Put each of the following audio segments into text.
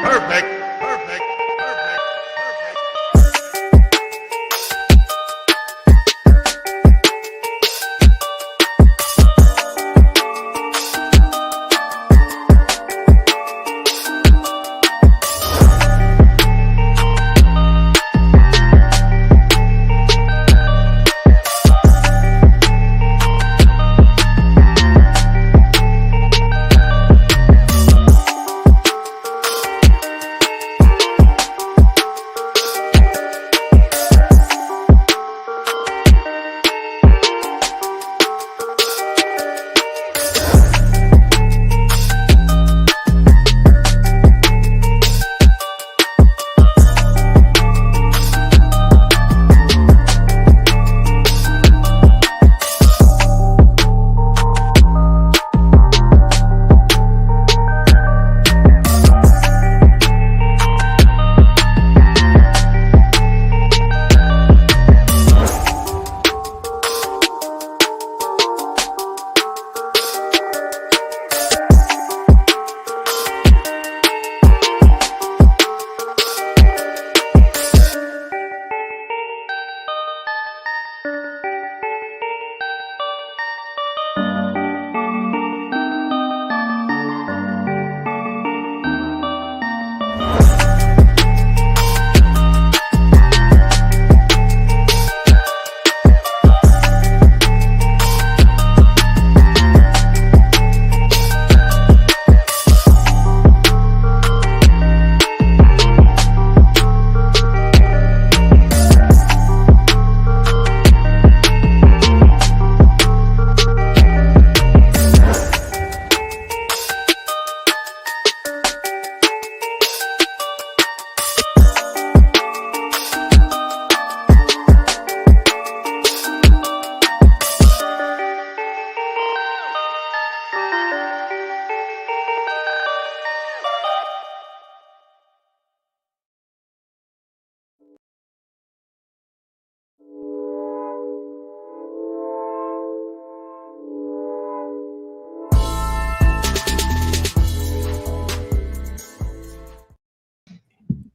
Perfect. Perfect. Perfect.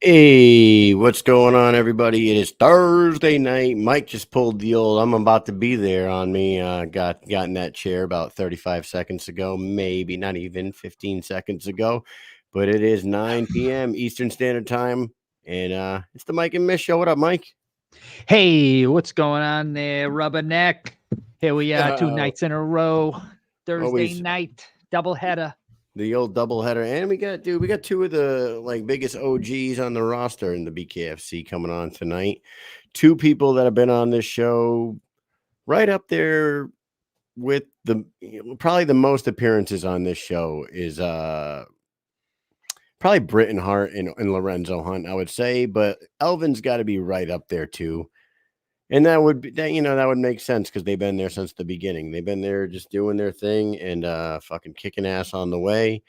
Hey, what's going on, everybody? It is Thursday night. Mike just pulled the old "I'm about to be there" on me. Got in that chair about 35 seconds ago, maybe not even 15 seconds ago. But it is 9 p.m. Eastern Standard Time, and it's the Mike and Mish show. What up, Mike? Hey, what's going on there, Rubberneck? Here we are, 2 nights in a row. Thursday night, doubleheader. The old doubleheader, and we got two of the biggest OGs on the roster in the BKFC coming on tonight. Two people that have been on this show, right up there with probably the most appearances on this show is probably Britain Hart and Lorenzo Hunt, I would say, but Elvin's got to be right up there too. And that would make sense because they've been there since the beginning. They've been there just doing their thing and fucking kicking ass on the way.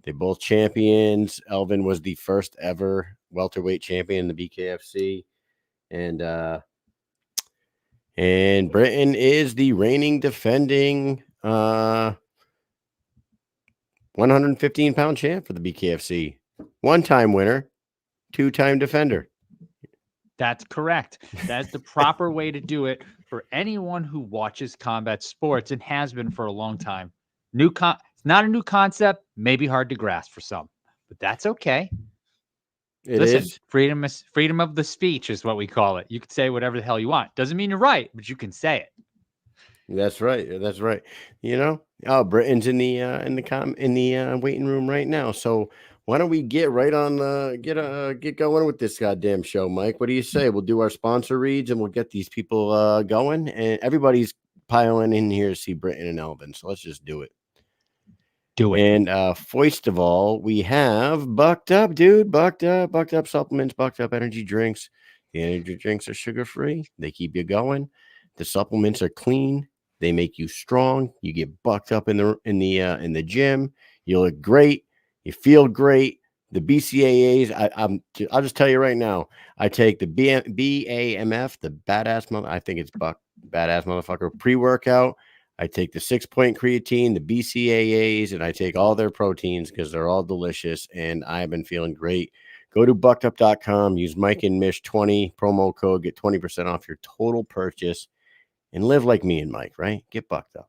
They're both champions. Elvin was the first ever welterweight champion in the BKFC. And Britain is the reigning defending 115-pound champ for the BKFC. One-time winner, two-time defender. That's correct. That's the proper way to do it for anyone who watches combat sports and has been for a long time. It's not a new concept, maybe hard to grasp for some, but that's okay. Listen, freedom of the speech is what we call it. You can say whatever the hell you want. Doesn't mean you're right, but you can say it. That's right. That's right. Britain's in the waiting room right now. So why don't we get right on get going with this goddamn show, Mike? What do you say? We'll do our sponsor reads and we'll get these people going. And everybody's piling in here to see Britain and Elvin. So let's just do it. And first of all, we have Bucked Up, dude. Bucked Up supplements, Bucked Up energy drinks. The energy drinks are sugar-free. They keep you going. The supplements are clean. They make you strong. You get bucked up in the gym. You look great. You feel great. The BCAAs, I'll just tell you right now. I take the BAMF, the badass mother. I think it's badass motherfucker pre-workout. I take the 6-point creatine, the BCAAs, and I take all their proteins because they're all delicious, and I've been feeling great. Go to buckedup.com, use Mike and Mish 20 promo code, get 20% off your total purchase, and live like me and Mike, right? Get bucked up.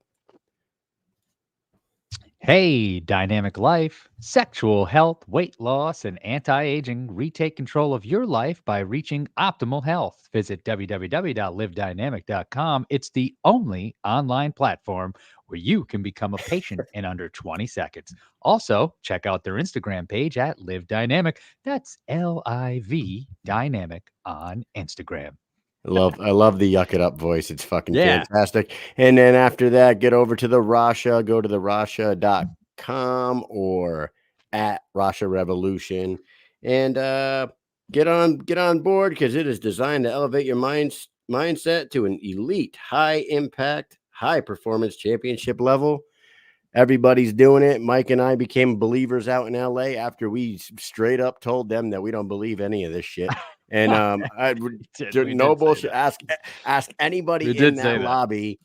Hey, dynamic life, sexual health, weight loss, and anti-aging. Retake control of your life by reaching optimal health. Visit www.livedynamic.com. It's the only online platform where you can become a patient in under 20 seconds. Also, check out their Instagram page at Live Dynamic. That's L-I-V Dynamic on Instagram. I love the yuck it up voice. It's fucking Yeah. fantastic. And then after that, get over to the Rasha, go to the Rasha.com or at Rasha Revolution and get on board because it is designed to elevate your mindset to an elite, high impact, high performance championship level. Everybody's doing it. Mike and I became believers out in LA after we straight up told them that we don't believe any of this shit. And no bullshit. Ask anybody in that lobby.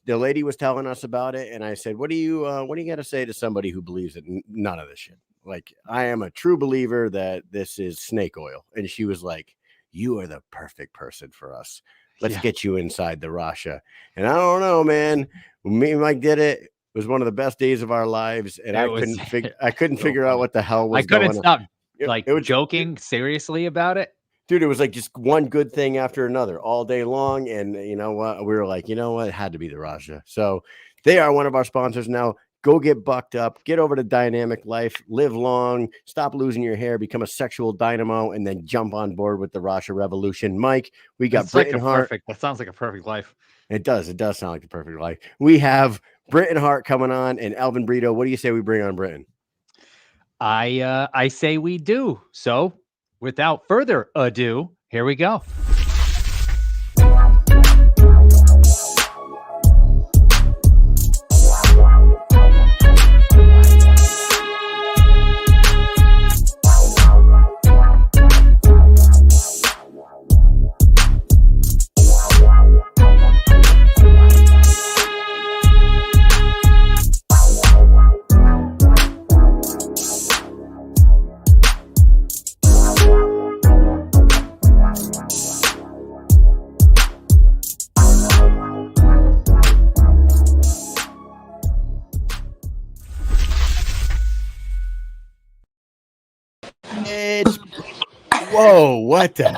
The lady was telling us about it, and I said, "What do you got to say to somebody who believes it? None of this shit. Like, I am a true believer that this is snake oil." And she was like, "You are the perfect person for us. Let's get you inside the Rasha." And I don't know, man. When me and Mike did it. It was one of the best days of our lives, and I couldn't figure out what the hell was going on. I couldn't stop joking seriously about it. Dude, it was like just one good thing after another all day long. And you know what? We were like, you know what? It had to be the Rasha. So they are one of our sponsors now. Go get bucked up, get over to Dynamic Life, live long, stop losing your hair, become a sexual dynamo, and then jump on board with the Rasha Revolution. Mike, we got Britain Hart. That sounds like a perfect life. It does. It does sound like the perfect life. We have Britain Hart coming on and Elvin Brito. What do you say we bring on Britain? I say we do. So without further ado, here we go. Whoa, what the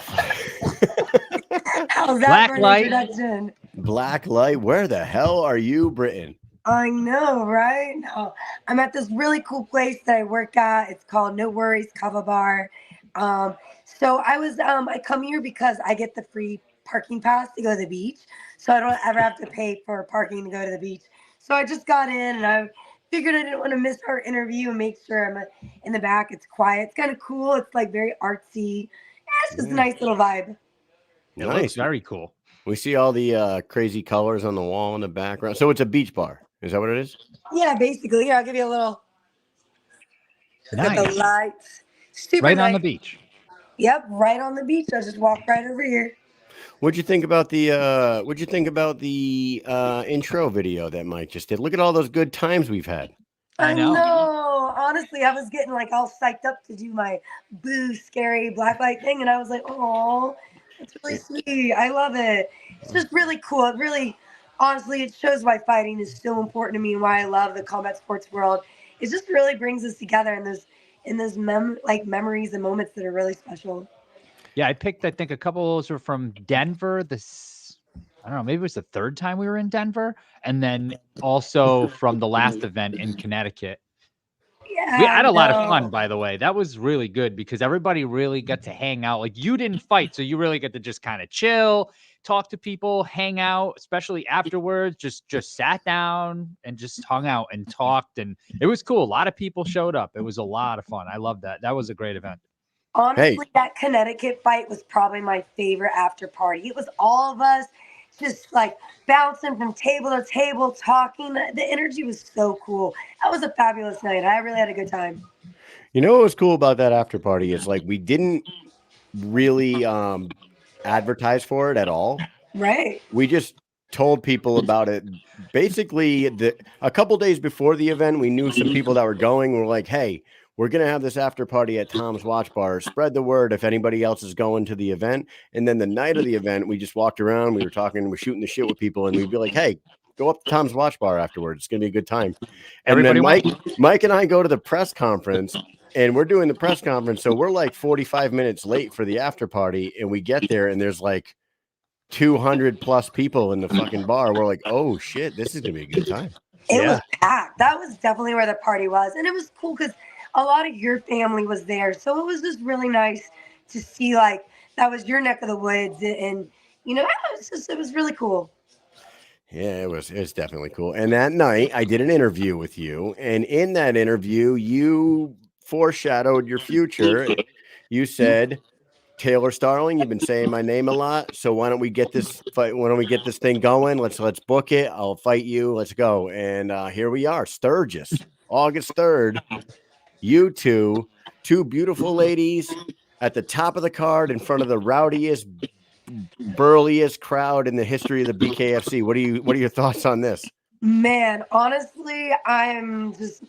How's that for an introduction? Black light, where the hell are you, Britain? I know, right? No, I'm at this really cool place that I work at. It's called No Worries Kava Bar. So I come here because I get the free parking pass to go to the beach. So I don't ever have to pay for parking to go to the beach. So I just got in and I figured I didn't want to miss our interview and make sure I'm in the back. It's quiet. It's kind of cool. It's like very artsy. It's just a nice little vibe. It looks very cool. We see all the crazy colors on the wall in the background. So it's a beach bar. Is that what it is? Yeah, basically. Here, I'll give you a little. Look at the lights. Super right nice. On the beach. Yep, right on the beach. I just walked right over here. What'd you think about the intro video that Mike just did? Look at all those good times we've had. I know. Honestly, I was getting like all psyched up to do my boo scary blacklight thing, and I was like, "Oh, it's really sweet. I love it. It's just really cool. It really, honestly, it shows why fighting is so important to me and why I love the combat sports world. It just really brings us together in those memories and moments that are really special." Yeah, I think a couple of those were from Denver. I don't know, maybe it was the third time we were in Denver, and then also from the last event in Connecticut. Yeah, we had a lot of fun, by the way. That was really good because everybody really got to hang out. Like, you didn't fight, so you really get to just kind of chill, talk to people, hang out, especially afterwards. Just sat down and just hung out and talked, and it was cool. A lot of people showed up. It was a lot of fun. I loved that. That was a great event. Honestly, that Connecticut fight was probably my favorite after party. It was all of us just like bouncing from table to table, talking. The energy was so cool. That was a fabulous night. I really had a good time. You know what was cool about that after party is like we didn't really advertise for it at all. Right. We just told people about it. Basically, a couple days before the event, we knew some people that were going. We're like, hey, we're going to have this after party at Tom's Watch Bar. Spread the word if anybody else is going to the event. And then the night of the event, we just walked around. We were talking, we're shooting the shit with people, and we'd be like, hey, go up to Tom's Watch Bar afterwards. It's going to be a good time. And Everybody then Mike and I go to the press conference, and we're doing the press conference. So we're like 45 minutes late for the after party, and we get there, and there's like 200 plus people in the fucking bar. We're like, oh shit, this is gonna be a good time. It was packed. That was definitely where the party was. And it was cool because a lot of your family was there. So it was just really nice to see like that was your neck of the woods. And you know, it was really cool. Yeah, it's definitely cool. And that night I did an interview with you. And in that interview, you foreshadowed your future. You said, Taylor Starling, you've been saying my name a lot, so why don't we get this fight? Why don't we get this thing going? Let's book it. I'll fight you. Let's go. And here we are, Sturgis, August 3rd. You two beautiful ladies at the top of the card in front of the rowdiest, burliest crowd in the history of the BKFC. What are your thoughts on this? Man, honestly, I'm just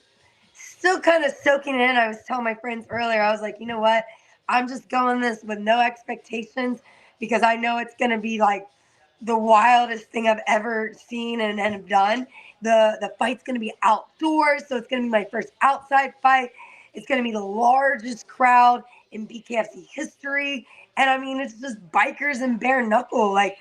still kind of soaking it in. I was telling my friends earlier, I was like, you know what? I'm just going this with no expectations because I know it's going to be like the wildest thing I've ever seen and have done. The fight's going to be outdoors, so it's going to be my first outside fight. It's going to be the largest crowd in BKFC history. And I mean, it's just bikers and bare knuckle. Like,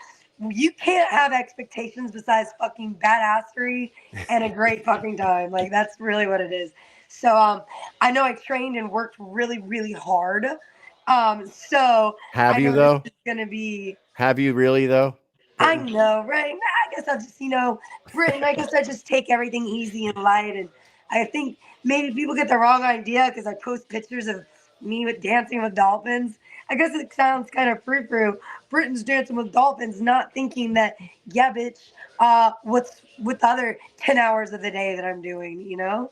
you can't have expectations besides fucking badassery and a great fucking time. Like, that's really what it is. So I know I trained and worked really, really hard. So have you though? It's gonna be. Have you really though? I know, right? I guess I'll just, Britain. I guess I just take everything easy and light, and I think maybe people get the wrong idea because I post pictures of me with dancing with dolphins. I guess it sounds kind of frou-frou. Britain's dancing with dolphins, not thinking that, yeah, bitch, what's with the other 10 hours of the day that I'm doing, you know?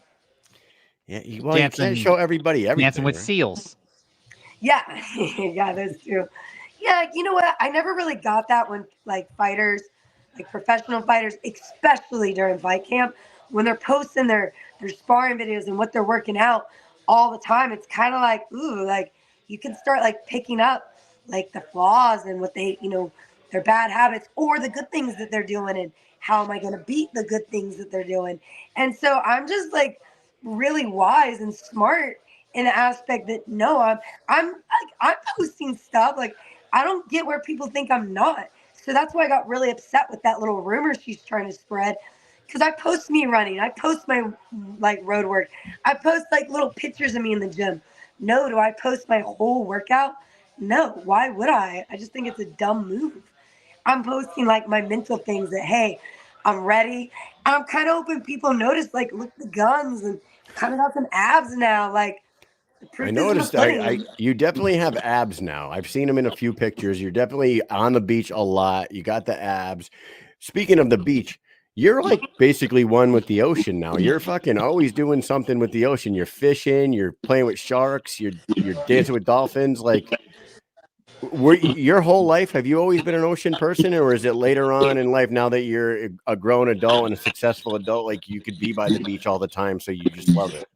Yeah, well, you can't show everybody everything. Dancing with seals. Yeah, yeah, that's true. Yeah, you know what? I never really got that when, like, fighters, like professional fighters, especially during fight camp, when they're posting their sparring videos and what they're working out all the time, it's kind of like, ooh, like, you can start, like, picking up, like, the flaws and what they, their bad habits or the good things that they're doing and how am I going to beat the good things that they're doing. And so I'm just, like, really wise and smart in the aspect that no, I'm posting stuff like I don't get where people think I'm not. So that's why I got really upset with that little rumor she's trying to spread. Because I post me running, I post my like road work, I post like little pictures of me in the gym. No, do I post my whole workout? No, why would I? I just think it's a dumb move. I'm posting like my mental things that hey, I'm ready. I'm kind of hoping people notice like look the guns and kind of got some abs now. Like I noticed you definitely have abs now. I've seen them in a few pictures. You're definitely on the beach a lot. You got the abs. Speaking of the beach, you're like basically one with the ocean now. You're fucking always doing something with the ocean. You're fishing, you're playing with sharks, you're dancing with dolphins. Like your whole life, have you always been an ocean person, or is it later on in life now that you're a grown adult and a successful adult, like you could be by the beach all the time, so you just love it?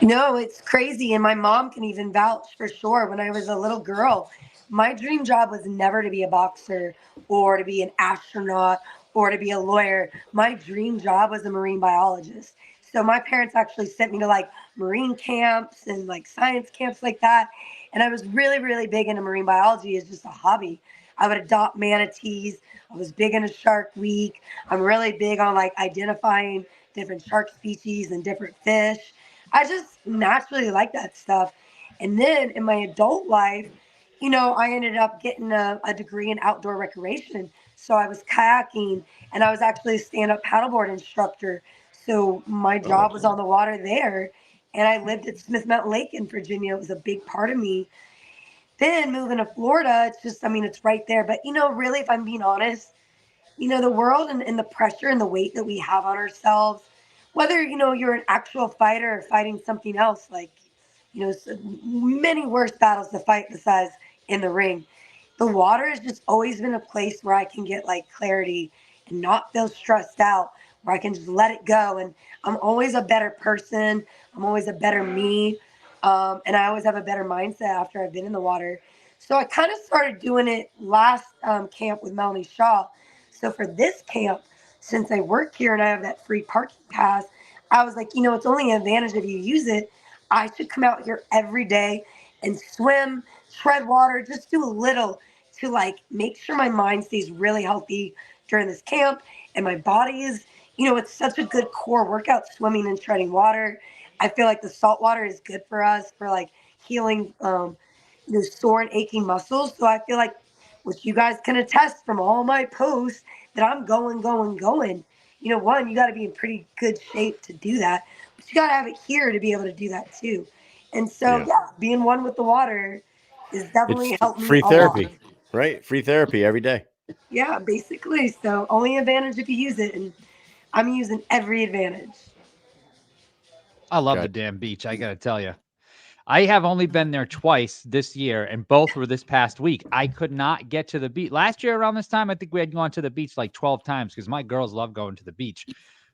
No, it's crazy. And my mom can even vouch for sure. When I was a little girl, my dream job was never to be a boxer or to be an astronaut or to be a lawyer. My dream job was a marine biologist. So my parents actually sent me to like marine camps and like science camps like that. And I was really, really big into marine biology as just a hobby. I would adopt manatees. I was big into Shark Week. I'm really big on like identifying different shark species and different fish. I just naturally like that stuff. And then in my adult life, I ended up getting a degree in outdoor recreation. So I was kayaking and I was actually a stand-up paddleboard instructor. So my job was on the water there. And I lived at Smith Mountain Lake in Virginia. It was a big part of me. Then moving to Florida, it's just, it's right there. But, really, if I'm being honest, the world and the pressure and the weight that we have on ourselves, whether, you're an actual fighter or fighting something else, like, so many worse battles to fight besides in the ring. The water has just always been a place where I can get like clarity and not feel stressed out, where I can just let it go. And I'm always a better person. I'm always a better me. And I always have a better mindset after I've been in the water. So I kind of started doing it last camp with Melanie Shaw. So for this camp, since I work here and I have that free parking pass, I was like, it's only an advantage if you use it. I should come out here every day and swim, tread water, just do a little to like make sure my mind stays really healthy during this camp. And my body is, it's such a good core workout, swimming and treading water. I feel like the salt water is good for us for like healing the sore and aching muscles. So I feel like, which you guys can attest from all my posts, that I'm going. One, you got to be in pretty good shape to do that, but you got to have it here to be able to do that too. And so, being one with the water is definitely helped me. Free therapy, right? Free therapy every day. Yeah, basically. So only advantage if you use it, and I'm using every advantage. I love the damn beach. I got to tell you. I have only been there twice this year, and both were this past week. I could not get to the beach. Last year around this time, I think we had gone to the beach like 12 times because my girls love going to the beach.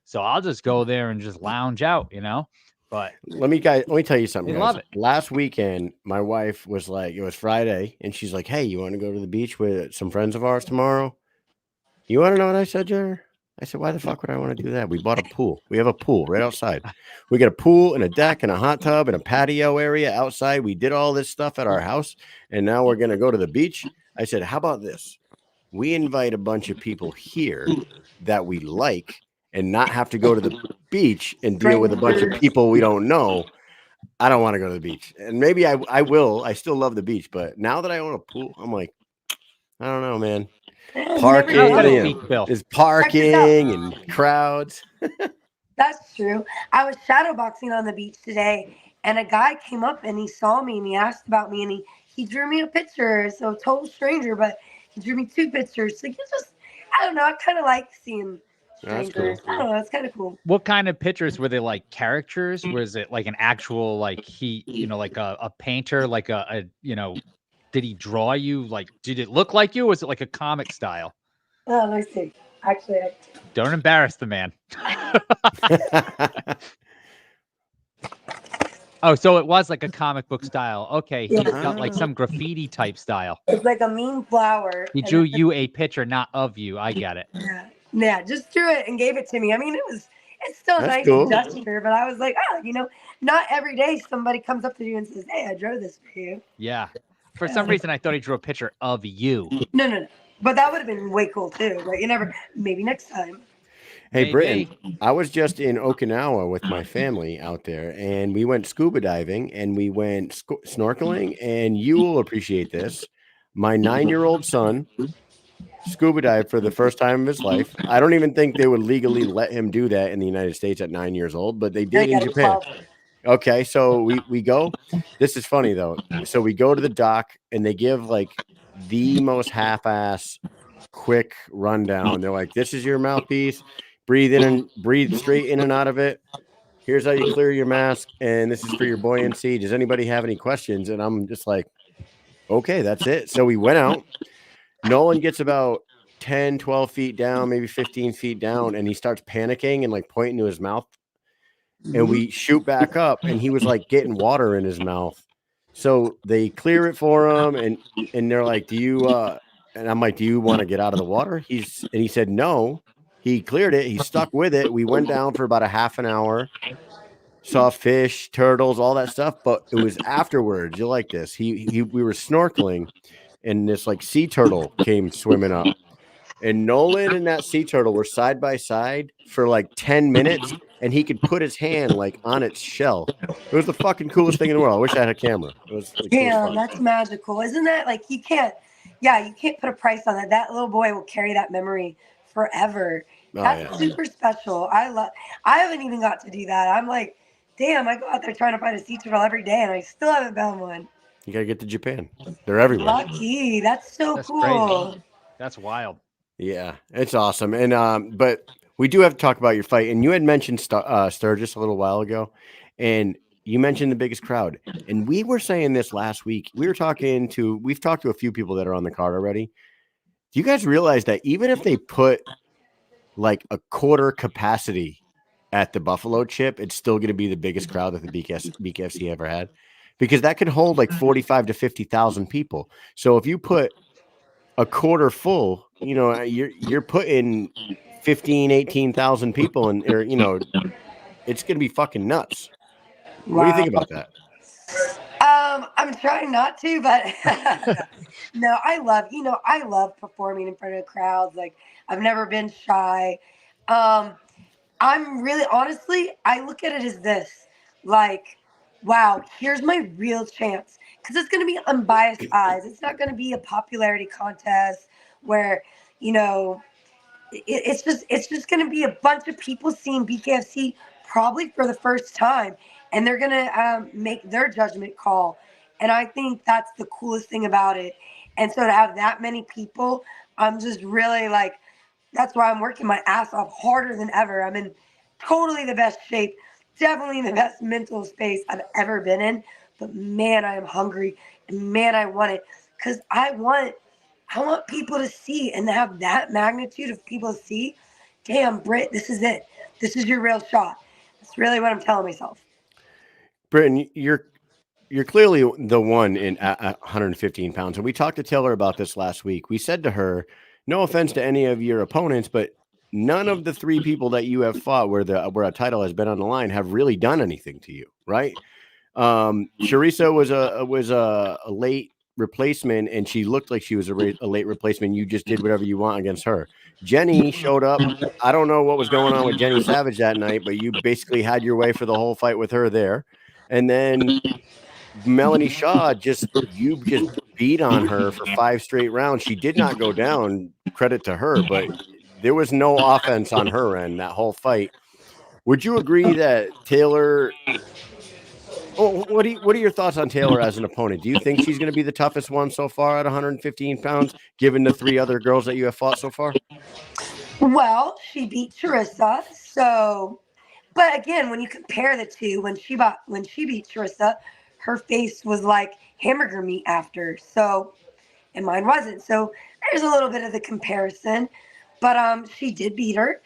So I'll just go there and just lounge out, But let me tell you something. They love it. Last weekend, my wife was like, it was Friday, and she's like, "Hey, you want to go to the beach with some friends of ours tomorrow?" You want to know what I said to her? I said, "Why the fuck would I want to do that? We bought a pool. We have a pool right outside. We got a pool and a deck and a hot tub and a patio area outside. We did all this stuff at our house, and now we're going to go to the beach." I said, "How about this? We invite a bunch of people here that we like and not have to go to the beach and deal with a bunch of people we don't know. I don't want to go to the beach." And maybe I will. I still love the beach, but now that I own a pool, I'm like, I don't know, man. Parking is parking and crowds. That's true. I was shadowboxing on the beach today, and a guy came up and he saw me and he asked about me, and he drew me a picture. So total stranger, but he drew me 2 pictures. So I don't know. I kind of like seeing strangers. Cool. I don't know. It's kind of cool. What kind of pictures were they? Like characters? Was it like an actual like like a painter, like a did he draw you? Like, did it look like you? Or was it like a comic style? Oh, let me see. Actually, don't embarrass the man. Oh, so it was like a comic book style. Okay, he's got like some graffiti type style. It's like a mean flower. He drew you a picture, not of you. I get it. Yeah, just drew it and gave it to me. I mean, it's still a nice gesture, but I was like, not every day somebody comes up to you and says, "Hey, I drew this for you." Yeah. For some reason, I thought he drew a picture of you. No. But that would have been way cool too. But maybe next time. Hey, Britain, I was just in Okinawa with my family out there, and we went scuba diving and we went snorkeling, and you will appreciate this. My 9-year-old son scuba dived for the first time of his life. I don't even think they would legally let him do that in the United States at 9 years old, but they did in Japan. Okay, so we go. This is funny though. So we go to the dock and they give like the most half-ass quick rundown. They're like, "This is your mouthpiece. Breathe in and breathe straight in and out of it. Here's how you clear your mask, and this is for your buoyancy. Does anybody have any questions?" And I'm just like, "Okay, that's it." So we went out. Nolan gets about 10, 12 feet down, maybe 15 feet down, and he starts panicking and like pointing to his mouth. And we shoot back up, and he was like getting water in his mouth. So they clear it for him, and they're like, "Do you?" And I'm like, "Do you want to get out of the water?" And he said no. He cleared it. He stuck with it. We went down for about a half an hour, saw fish, turtles, all that stuff. But it was afterwards. You'll like this. We were snorkeling, and this like sea turtle came swimming up. And Nolan and that sea turtle were side by side for like 10 minutes, and he could put his hand like on its shell. It was the fucking coolest thing in the world. I wish I had a camera. It was like, that's magical. Isn't that like you can't put a price on that. That little boy will carry that memory forever. That's super special. I haven't even got to do that. I'm like, damn, I go out there trying to find a sea turtle every day and I still haven't found one. You gotta get to Japan. They're everywhere. Lucky. That's so cool. Crazy. That's wild. Yeah, it's awesome. And but we do have to talk about your fight. And you had mentioned Sturgis a little while ago, and you mentioned the biggest crowd. And we were saying this last week. We've talked to a few people that are on the card already. Do you guys realize that even if they put like a quarter capacity at the Buffalo Chip, it's still going to be the biggest crowd that the BKFC ever had, because that could hold like 45 to 50,000 people. So if you put a quarter full, you know, you're putting 15, 18,000 people in, or, you know, it's going to be fucking nuts. What do you think about that? I'm trying not to, but no, I love performing in front of crowds. Like, I've never been shy. I'm really, honestly, I look at it as this, like, wow, here's my real chance. Because it's going to be unbiased eyes. It's not going to be a popularity contest where, you know, it's just going to be a bunch of people seeing BKFC probably for the first time, and they're going to make their judgment call. And I think that's the coolest thing about it. And so to have that many people, I'm just really like, that's why I'm working my ass off harder than ever. I'm in totally the best shape, definitely in the best mental space I've ever been in. But man, I am hungry, and man, I want it, because I want people to see, and to have that magnitude of people to see. Damn, Britt, this is it. This is your real shot. That's really what I'm telling myself. Britain, you're clearly the one in at 115 pounds. And we talked to Taylor about this last week. We said to her, no offense to any of your opponents, but none of the three people that you have fought where a title has been on the line have really done anything to you, right? Charissa was a late replacement, and she looked like she was a late replacement. You just did whatever you want against her. Jenny showed up. I don't know what was going on with Jenny Savage that night, but you basically had your way for the whole fight with her there. And then Melanie Shaw you just beat on her for 5 straight rounds. She did not go down, credit to her, but there was no offense on her end that whole fight. Would you agree that Taylor? Oh, what are your thoughts on Taylor as an opponent? Do you think she's going to be the toughest one so far at 115 pounds, given the 3 other girls that you have fought so far? Well, she beat Charissa, so. But again, when you compare the two, when she beat Charissa, her face was like hamburger meat after. So, and mine wasn't. So there's a little bit of the comparison. But she did beat her,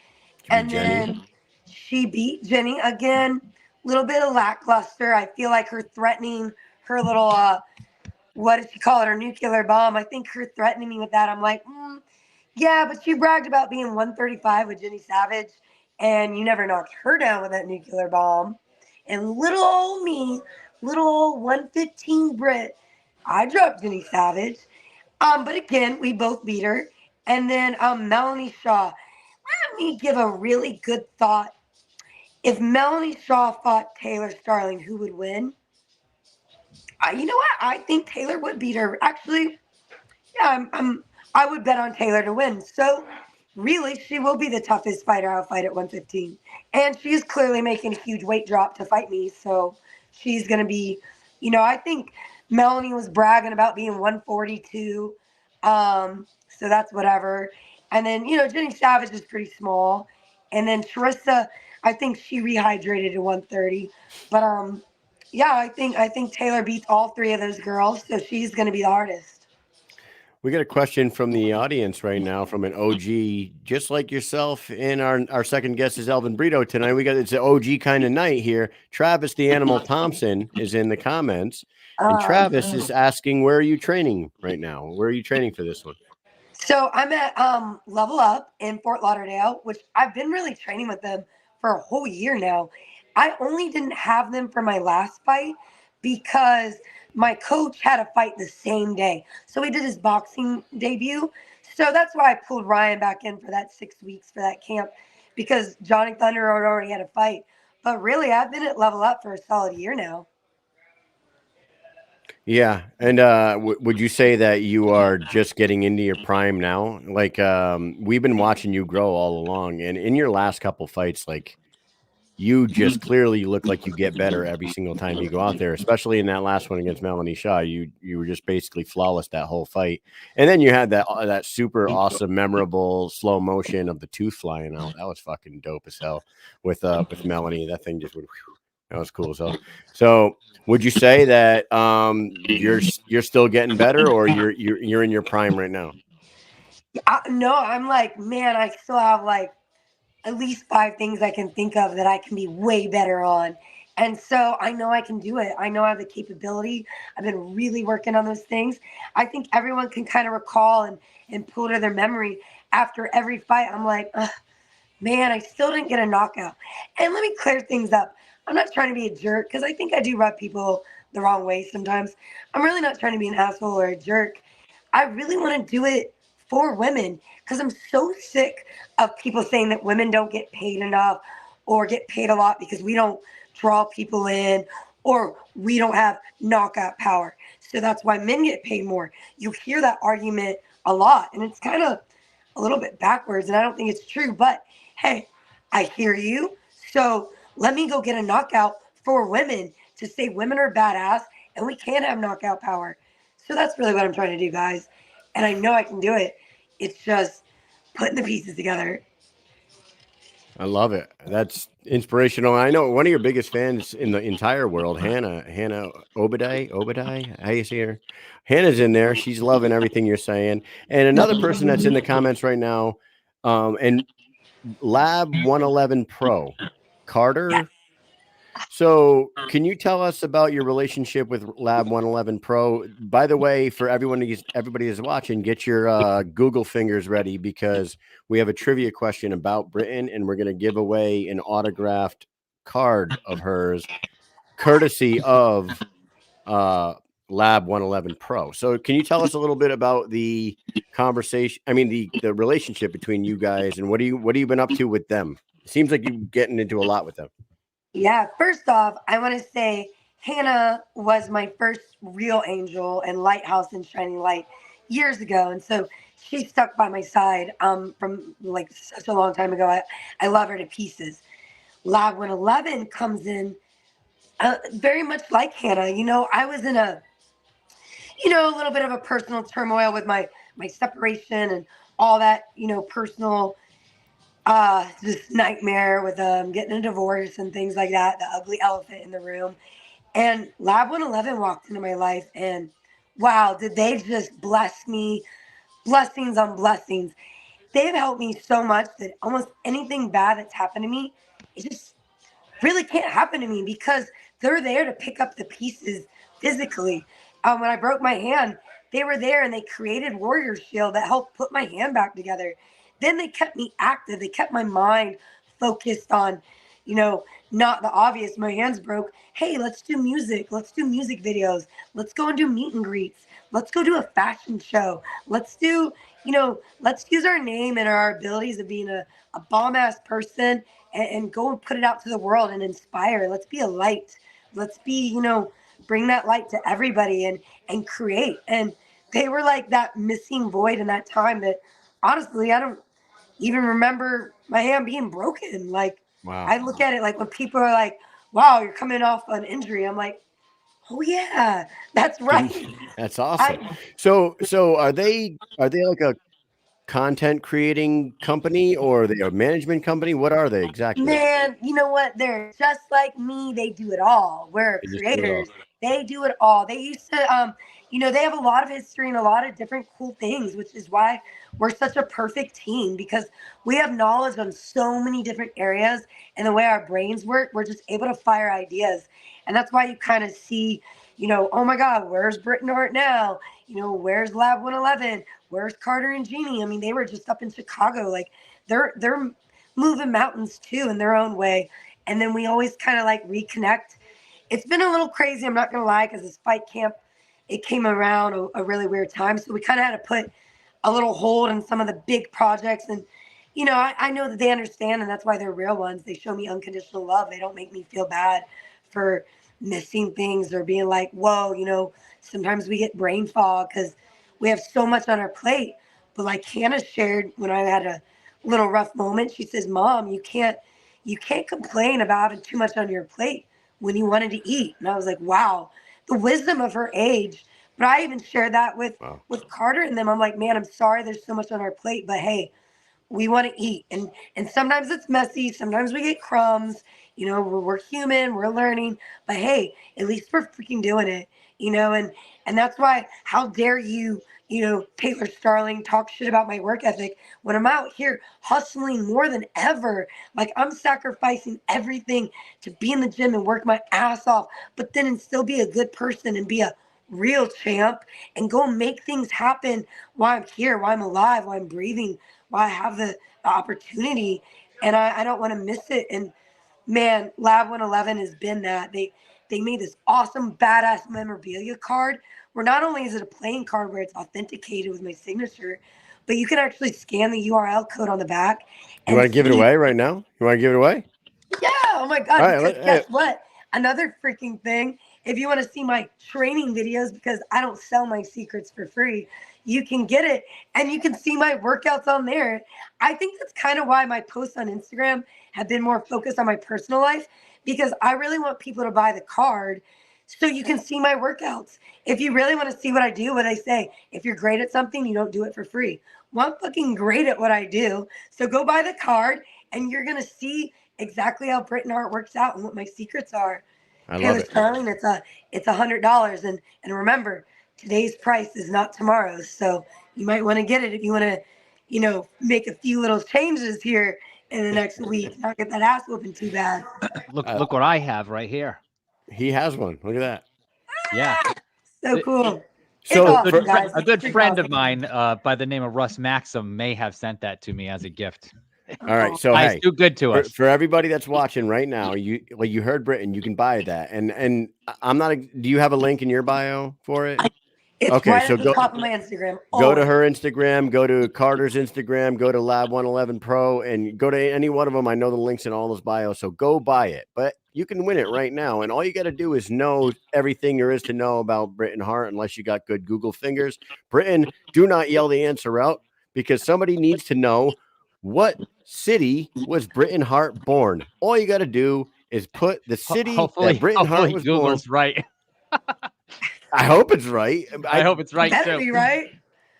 and then she beat Jenny again. A little bit of lackluster. I feel like her threatening her little what did she call it? Her nuclear bomb. I think her threatening me with that. I'm like, yeah, but she bragged about being 135 with Jenny Savage, and you never knocked her down with that nuclear bomb. And little old me, little old 115 Brit, I dropped Jenny Savage. But again, we both beat her. And then Melanie Shaw. Let me give a really good thought. If Melanie Shaw fought Taylor Starling, who would win? You know what? I think Taylor would beat her. Actually, yeah, I would bet on Taylor to win. So really, she will be the toughest fighter I'll fight at 115. And she's clearly making a huge weight drop to fight me. So she's going to be, I think Melanie was bragging about being 142. So that's whatever. And then, Jenny Savage is pretty small. And then Charissa, I think she rehydrated to 130. But yeah, I think Taylor beats all 3 of those girls. So she's going to be the hardest. We got a question from the audience right now from an OG, just like yourself. And our second guest is Elvin Brito tonight. It's an OG kind of night here. Travis the Animal Thompson is in the comments. And Travis is asking, where are you training right now? Where are you training for this one? So I'm at Level Up in Fort Lauderdale, which I've been really training with them for a whole year now. I only didn't have them for my last fight because my coach had a fight the same day. So he did his boxing debut. So that's why I pulled Ryan back in for that 6 weeks for that camp, because Johnny Thunder already had a fight. But really, I've been at Level Up for a solid year now. Yeah. And would you say that you are just getting into your prime now? Like, we've been watching you grow all along. And in your last couple fights, like, you just clearly look like you get better every single time you go out there, especially in that last one against Melanie Shaw. You were just basically flawless that whole fight. And then you had that super awesome, memorable slow motion of the tooth flying out. That was fucking dope as hell with Melanie. That thing just went, whew, that was cool. So would you say that you're still getting better, or you're in your prime right now? No, I'm like, man, I still have like at least 5 things I can think of that I can be way better on. And so I know I can do it. I know I have the capability. I've been really working on those things. I think everyone can kind of recall and pull to their memory after every fight. I'm like, ugh, man, I still didn't get a knockout. And let me clear things up. I'm not trying to be a jerk because I think I do rub people the wrong way sometimes. I'm really not trying to be an asshole or a jerk. I really want to do it for women because I'm so sick of people saying that women don't get paid enough or get paid a lot because we don't draw people in or we don't have knockout power. So that's why men get paid more. You hear that argument a lot, and it's kind of a little bit backwards, and I don't think it's true. But hey, I hear you. So let me go get a knockout for women to say women are badass and we can have knockout power. So that's really what I'm trying to do, guys. And I know I can do it. It's just putting the pieces together. I love it. That's inspirational. I know one of your biggest fans in the entire world, Hannah Obadiah. How you see her? Hannah's in there. She's loving everything you're saying. And another person that's in the comments right now, and Lab 111 Pro, Carter. So, can you tell us about your relationship with Lab 111 Pro? By the way, for everybody is watching, get your Google fingers ready because we have a trivia question about Britain, and we're going to give away an autographed card of hers, courtesy of Lab 111 Pro. So, can you tell us a little bit about the conversation? I mean, the relationship between you guys, and what have you been up to with them? It seems like you're getting into a lot with them. Yeah, first off, I want to say Hannah was my first real angel and lighthouse and shining light years ago. And so she stuck by my side from like such a long time ago. I love her to pieces. Lab 111 comes in very much like Hannah. You know, I was in a little bit of a personal turmoil with my separation and all that, personal this nightmare with getting a divorce and things like that, the ugly elephant in the room. And Lab 111 walked into my life, and wow, did they just bless me, blessings on blessings. They've helped me so much that almost anything bad that's happened to me, it just really can't happen to me because they're there to pick up the pieces physically. When I broke my hand, they were there and they created Warrior Shield that helped put my hand back together. Then they kept me active. They kept my mind focused on, not the obvious. My hands broke. Hey, let's do music. Let's do music videos. Let's go and do meet and greets. Let's go do a fashion show. Let's do, let's use our name and our abilities of being a bomb ass person and go and put it out to the world and inspire. Let's be a light. Let's be, bring that light to everybody and create. And they were like that missing void in that time that honestly, I don't even remember my hand being broken. Like, wow. I look at it like when people are like, wow, you're coming off an injury. I'm like, oh yeah, that's right. That's awesome. So are they like a content creating company or are they a management company? What are they exactly? Man, you know what? They're just like me. They do it all. We're creators. They do it all. They used to, they have a lot of history and a lot of different cool things, which is why we're such a perfect team because we have knowledge on so many different areas and the way our brains work, we're just able to fire ideas. And that's why you kind of see, oh my God, where's Britain Hart now? Where's Lab 111? Where's Carter and Jeannie? I mean, they were just up in Chicago. Like they're moving mountains too in their own way. And then we always kind of like reconnect. It's been a little crazy, I'm not going to lie, because this fight camp, it came around a really weird time. So we kind of had to put a little hold on some of the big projects. And, I know that they understand, and that's why they're real ones. They show me unconditional love. They don't make me feel bad for missing things or being like, whoa, sometimes we get brain fog because we have so much on our plate. But like Hannah shared when I had a little rough moment, she says, Mom, you can't complain about having too much on your plate when you wanted to eat. And I was like, wow, the wisdom of her age. But I even shared that with Carter and them. I'm like, man, I'm sorry there's so much on our plate, but hey, we want to eat. And sometimes it's messy. Sometimes we get crumbs. We're human, we're learning, but hey, at least we're freaking doing it, and that's why, how dare you Taylor Starling talk shit about my work ethic when I'm out here hustling more than ever. Like I'm sacrificing everything to be in the gym and work my ass off, but then and still be a good person and be a real champ and go make things happen while I'm here, while I'm alive, while I'm breathing, while I have the opportunity. And I don't want to miss it. And man, Lab 111 has been that. They made this awesome, badass memorabilia card where not only is it a playing card where it's authenticated with my signature, but you can actually scan the URL code on the back. You want to give it away right now? You want to give it away? Yeah. Oh my God. All right, Because guess what? Another freaking thing. If you want to see my training videos, because I don't sell my secrets for free, you can get it and you can see my workouts on there. I think that's kind of why my posts on Instagram have been more focused on my personal life, because I really want people to buy the card so you can see my workouts. If you really want to see what I do, what I say, if you're great at something, you don't do it for free. Well, I'm fucking great at what I do. So go buy the card and you're going to see exactly how Britain Hart works out and what my secrets are. I love Taylor it. Starling, it's $100. And remember, today's price is not tomorrow's. So you might want to get it if you want to, make a few little changes here in the next week. Not get that ass whooping too bad. Look what I have right here. He has one. Look at that. Yeah. So cool. So It's awesome, Good fri- guys. a good It's friend awesome. of mine by the name of Russ Maxim may have sent that to me as a gift. All right. So Guys, hey, do good to us. for everybody that's watching right now, you heard Britain, you can buy that. And I'm not. Do you have a link in your bio for it? It's Okay, right so at the go- top of my Instagram. Go to Always. her Instagram, go to Carter's Instagram, go to Lab 111 Pro, and go to any one of them. I know the links in all those bios, so go buy it. But you can win it right now, and all you got to do is know everything there is to know about Britain Hart, unless you got good Google fingers. Britain, do not yell the answer out, because somebody needs to know what city was Britain Hart born. All you got to do is put the city that Britain Hart was Google's born. right. I hope it's right. I hope it's right Better too. be right.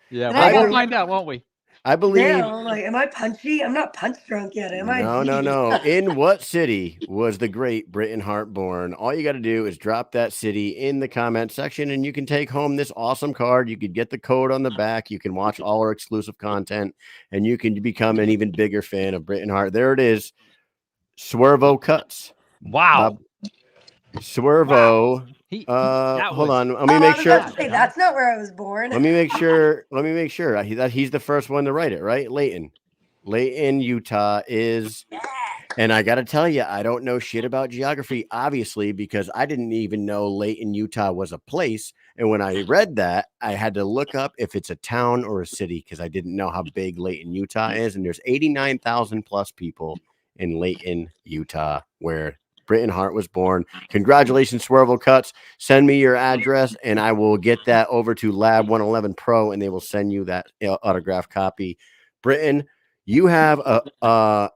Yeah, And well, I we'll gotta- find out, won't we? I believe. Damn, I'm like, am I punchy? I'm not punch drunk yet, am I? No. In what city was the great Britain Hart born? All you got to do is drop that city in the comment section, and you can take home this awesome card. You could get the code on the back. You can watch all our exclusive content, and you can become an even bigger fan of Britain Hart. There it is. Swervo Cuts. Wow. Swervo. That hold was- on. Let me make I was sure. about to say, that's not where I was born. Let me make sure that he's the first one to write it, right? Layton, Utah is. And I got to tell you, I don't know shit about geography, obviously, because I didn't even know Layton, Utah was a place. And when I read that, I had to look up if it's a town or a city, because I didn't know how big Layton, Utah is. And there's 89,000 plus people in Layton, Utah, where Britain Hart was born. Congratulations, Swervo Cuts. Send me your address, and I will get that over to Lab 111 Pro, and they will send you that autographed copy. Britain, you have a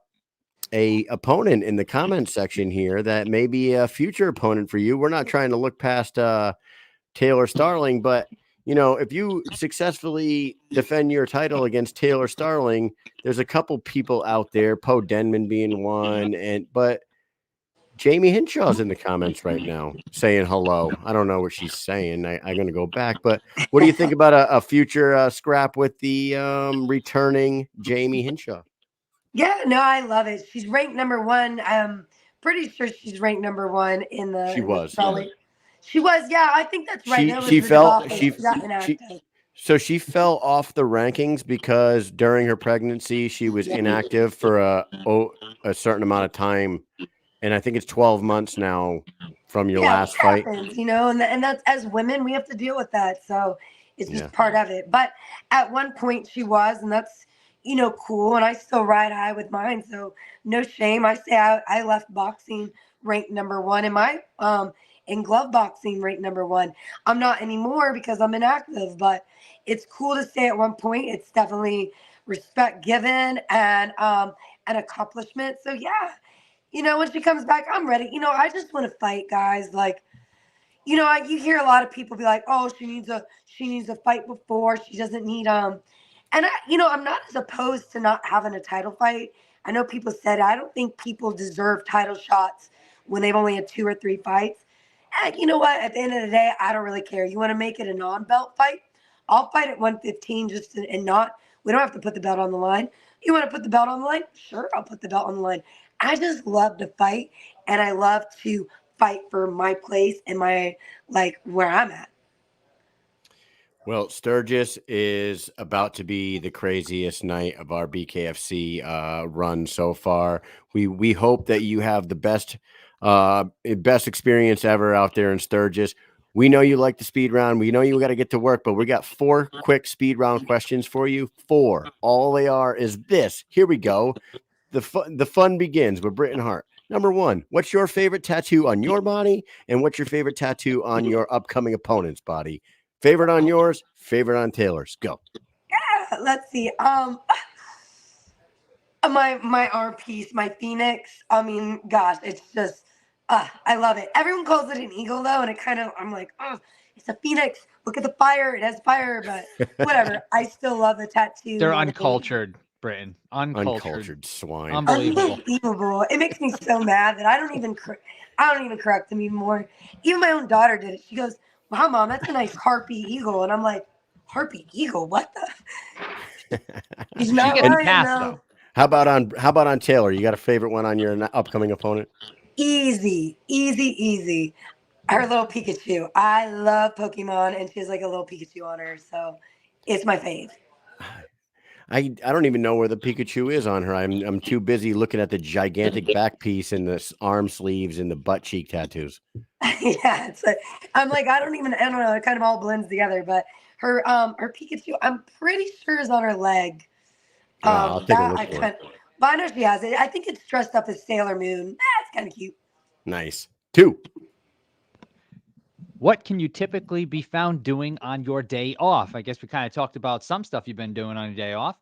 opponent in the comment section here that may be a future opponent for you. We're not trying to look past Taylor Starling, but if you successfully defend your title against Taylor Starling, there's a couple people out there, Poe Denman being one, but Jamie Hinshaw's in the comments right now saying hello. I don't know what she's saying. I'm going to go back, but what do you think about a future scrap with the returning Jamie Hinshaw? Yeah, no, I love it. She's ranked number one. I'm pretty sure she's ranked number one in the. She was. She was. Yeah, I think that's right. She fell off the rankings because during her pregnancy she was inactive for a certain amount of time, and I think it's 12 months now from your last fight. Happens, and that's, as women, we have to deal with that. So it's just part of it. But at one point she was, and that's cool. And I still ride high with mine. So no shame. I say I left boxing ranked number one, and my in glove boxing ranked number one. I'm not anymore because I'm inactive, but it's cool to say at one point. It's definitely respect given and an accomplishment. So yeah, when she comes back, I'm ready. I just want to fight, guys. Like, you hear a lot of people be like, oh, she needs a fight before. She doesn't need and I'm not as opposed to not having a title fight. I know people said I don't think people deserve title shots when they've only had 2 or 3 fights. And you know what? At the end of the day, I don't really care. You want to make it a non-belt fight? I'll fight at 115 and not. We don't have to put the belt on the line. You want to put the belt on the line? Sure, I'll put the belt on the line. I just love to fight, and I love to fight for my place and my where I'm at. Well, Sturgis is about to be the craziest night of our BKFC run so far. We hope that you have the best experience ever out there in Sturgis. We know you like the speed round. We know you got to get to work, but we got 4 quick speed round questions for you. 4. All they are is this. Here we go. The fun begins with Britain Hart. Number 1, what's your favorite tattoo on your body, and what's your favorite tattoo on your upcoming opponent's body? Favorite on yours, favorite on Taylor's. Go. Yeah, let's see. My arm piece, my phoenix. I mean, gosh, it's just I love it. Everyone calls it an eagle though, and I'm like, oh, it's a phoenix. Look at the fire. It has fire, but whatever. I still love the tattoo. They're uncultured, Britain. Uncultured swine. Unbelievable. It makes me so mad that I don't even correct them anymore. Even my own daughter did it. She goes, "Wow, Mom, that's a nice harpy eagle," and I'm like, "Harpy eagle? What the?" He's not lying, though. How about on Taylor? You got a favorite one on your upcoming opponent? Easy. Her little Pikachu. I love Pokemon, and she has like a little Pikachu on her, so it's my fave. I don't even know where the Pikachu is on her. I'm too busy looking at the gigantic back piece and the arm sleeves and the butt cheek tattoos. Yeah, I'm like, I don't know. It kind of all blends together, but her Pikachu, I'm pretty sure is on her leg. I'll take a look for it. But I know she has it. I think it's dressed up as Sailor Moon. It's kind of cute. Nice. 2. What can you typically be found doing on your day off? I guess we kind of talked about some stuff you've been doing on your day off.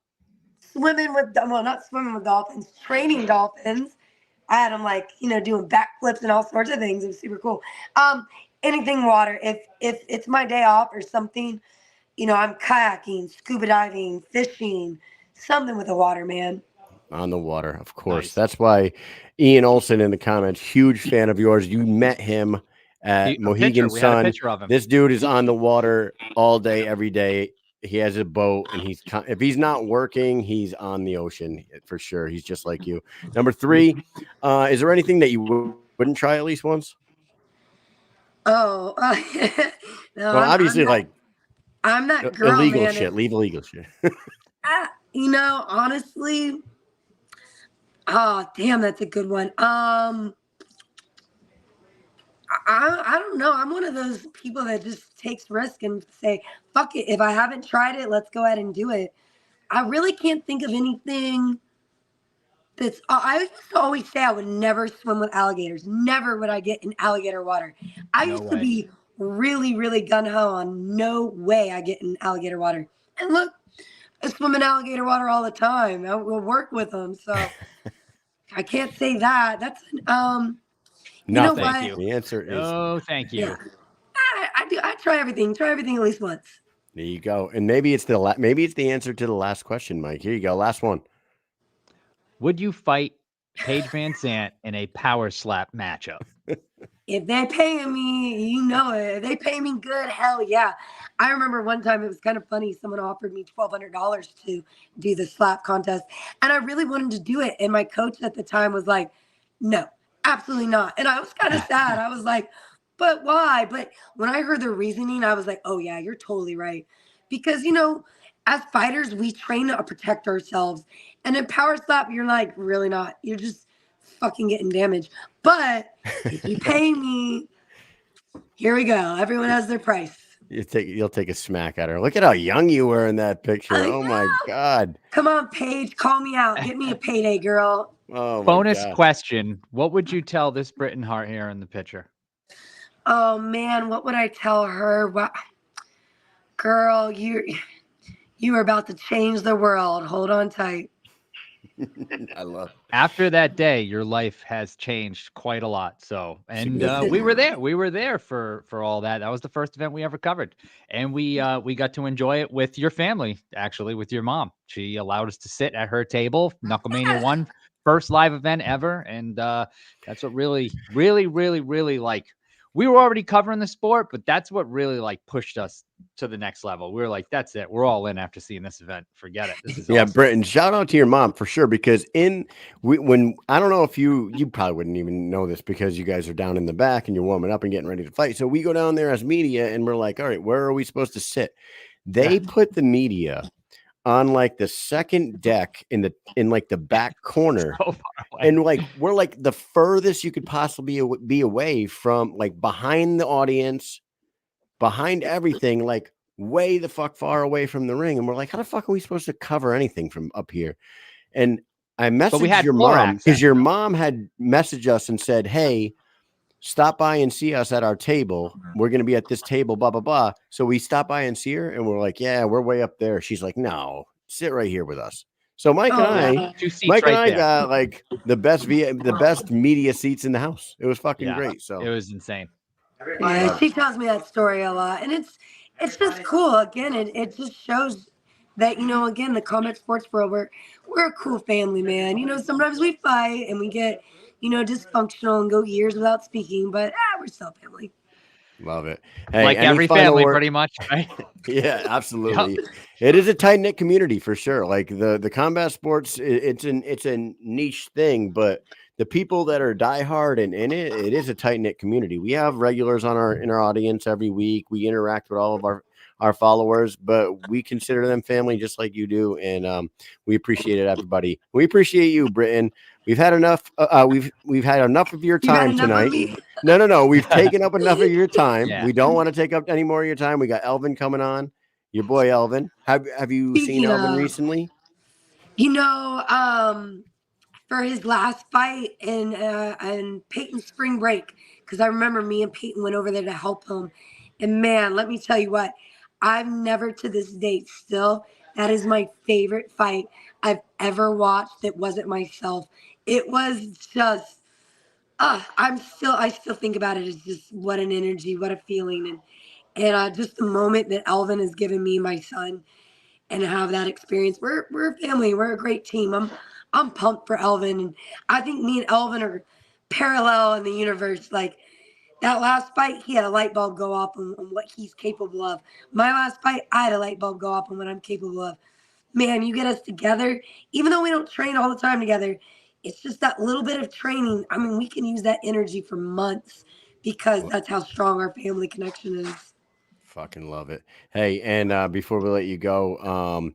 Not swimming with dolphins, training dolphins. I had them doing backflips and all sorts of things. It was super cool. Anything water. If it's my day off or something, I'm kayaking, scuba diving, fishing, something with the water, man. On the water, of course. Nice. That's why Ian Olson in the comments, huge fan of yours. You met him at Mohegan Sun. This dude is on the water all day, every day. He has a boat, and if he's not working, he's on the ocean for sure. He's just like you. Number 3, is there anything that you wouldn't try at least once? Oh, no, well, obviously, I'm that girl, illegal man. shit. Leave illegal shit. Honestly, oh damn, that's a good one. I don't know. I'm one of those people that just takes risk and say, fuck it. If I haven't tried it, let's go ahead and do it. I really can't think of anything that's, I used to always say I would never swim with alligators. Never would I get in alligator water. I used to be really, really gun-ho on no way I get in alligator water. And look, I swim in alligator water all the time. I will work with them. So I can't say that. That's, No, thank you. The answer is thank you. Yeah. I do. I try everything. Try everything at least once. There you go. And maybe it's the answer to the last question, Mike. Here you go. Last one. Would you fight Paige Van Zandt in a power slap matchup? If they pay me, you know it. If they pay me good, hell yeah. I remember one time it was kind of funny. Someone offered me $1,200 to do the slap contest, and I really wanted to do it. And my coach at the time was like, "No, absolutely not." And I was kind of sad. I was like, "But why?" But when I heard the reasoning, I was like, "Oh yeah, you're totally right." Because as fighters, we train to protect ourselves, and in power slap, you're like really not. You're just fucking getting damaged. But if you pay me, here we go. Everyone has their price. You'll take a smack at her. Look at how young you were in that picture. Oh my God. Come on, Paige, call me out. Get me a payday, girl. Oh, bonus question. What would you tell this Britain Hart here in the picture? Oh man, what would I tell her? Wow. Girl, you are about to change the world. Hold on tight. I love it. After that day, your life has changed quite a lot. So, and we were there for all that. That was the first event we ever covered, and we got to enjoy it with your family, actually, with your mom. She allowed us to sit at her table. Knucklemania 1, first live event ever, and that's what really we were already covering the sport, but that's what really like pushed us to the next level. We were like, that's it. We're all in after seeing this event. Forget it. This is Yeah, awesome. Britain, shout out to your mom for sure, because when I don't know if you probably wouldn't even know this because you guys are down in the back and you're warming up and getting ready to fight. So we go down there as media and we're like, all right, where are we supposed to sit? They put the media on like the second deck in like the back corner. So far away. And like we're like the furthest you could possibly be away from, like behind the audience, behind everything, like way the fuck far away from the ring. And we're like, how the fuck are we supposed to cover anything from up here? And I messaged your mom because your mom had messaged us and said, hey, stop by and see us at our table. We're going to be at this table, blah, blah, blah. So we stop by and see her and we're like, yeah, we're way up there. She's like, no, sit right here with us. So Mike and I got like the best media seats in the house. It was fucking great. So it was insane. Yeah, she tells me that story a lot, and it's just cool. Again, it just shows that, you know, again, the combat sports world, we're a cool family, man. You know, sometimes we fight and we get, you know, dysfunctional and go years without speaking, but we're still family. Love it. Hey, like every family, pretty much, right? Yeah, absolutely. It is a tight knit community for sure. Like the combat sports, it's a niche thing, but the people that are diehard and in it, it is a tight knit community. We have regulars in our audience every week. We interact with all of our followers, but we consider them family just like you do, and we appreciate it, everybody. We appreciate you, Britain. We've had enough. We've had enough of your time tonight. No. We've taken up enough of your time. Yeah. We don't want to take up any more of your time. We got Elvin coming on. Your boy Elvin. Have you seen Elvin recently? You know, for his last fight in Peyton's spring break, because I remember me and Peyton went over there to help him. And man, let me tell you what, I've never to this date still, that is my favorite fight I've ever watched that wasn't myself. It was just, I still think about it as just what an energy, what a feeling. And just the moment that Elvin has given me, my son, and have that experience. We're a family. We're a great team. I'm pumped for Elvin. And I think me and Elvin are parallel in the universe. Like, that last fight, he had a light bulb go off on what he's capable of. My last fight, I had a light bulb go off on what I'm capable of. Man, you get us together, even though we don't train all the time together, it's just that little bit of training. I mean, we can use that energy for months because that's how strong our family connection is. Fucking love it. Hey, and before we let you go,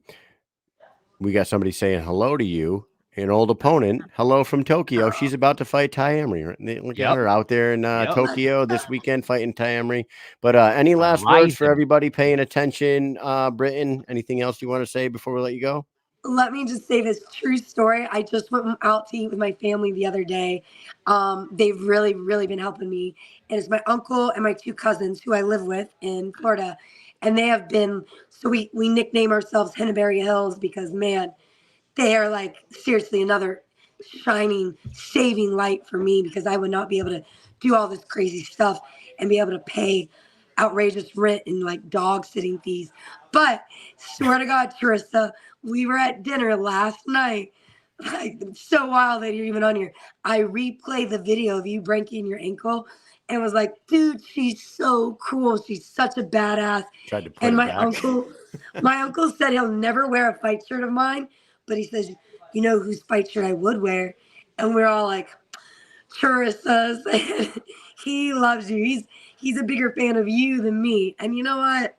we got somebody saying hello to you. An old opponent. Hello from Tokyo. She's about to fight Ty Emery. Look at her out there in Tokyo this weekend fighting Ty Emery. But any last words for everybody paying attention, Britain? Anything else you want to say before we let you go? Let me just say this true story. I just went out to eat with my family the other day. They've really, really been helping me. And it's my uncle and my two cousins who I live with in Florida. And they have been, so we nickname ourselves Henneberry Hills because, man, they are like seriously another shining, saving light for me because I would not be able to do all this crazy stuff and be able to pay outrageous rent and like dog sitting fees. But swear to God, Teresa, we were at dinner last night. Like, it's so wild that you're even on here. I replayed the video of you breaking your ankle and was like, dude, she's so cool. She's such a badass. Tried to put and it my back. my uncle said he'll never wear a fight shirt of mine. But he says, you know whose fight shirt I would wear? And we're all like, Teresa's. He loves you. He's a bigger fan of you than me. And you know what?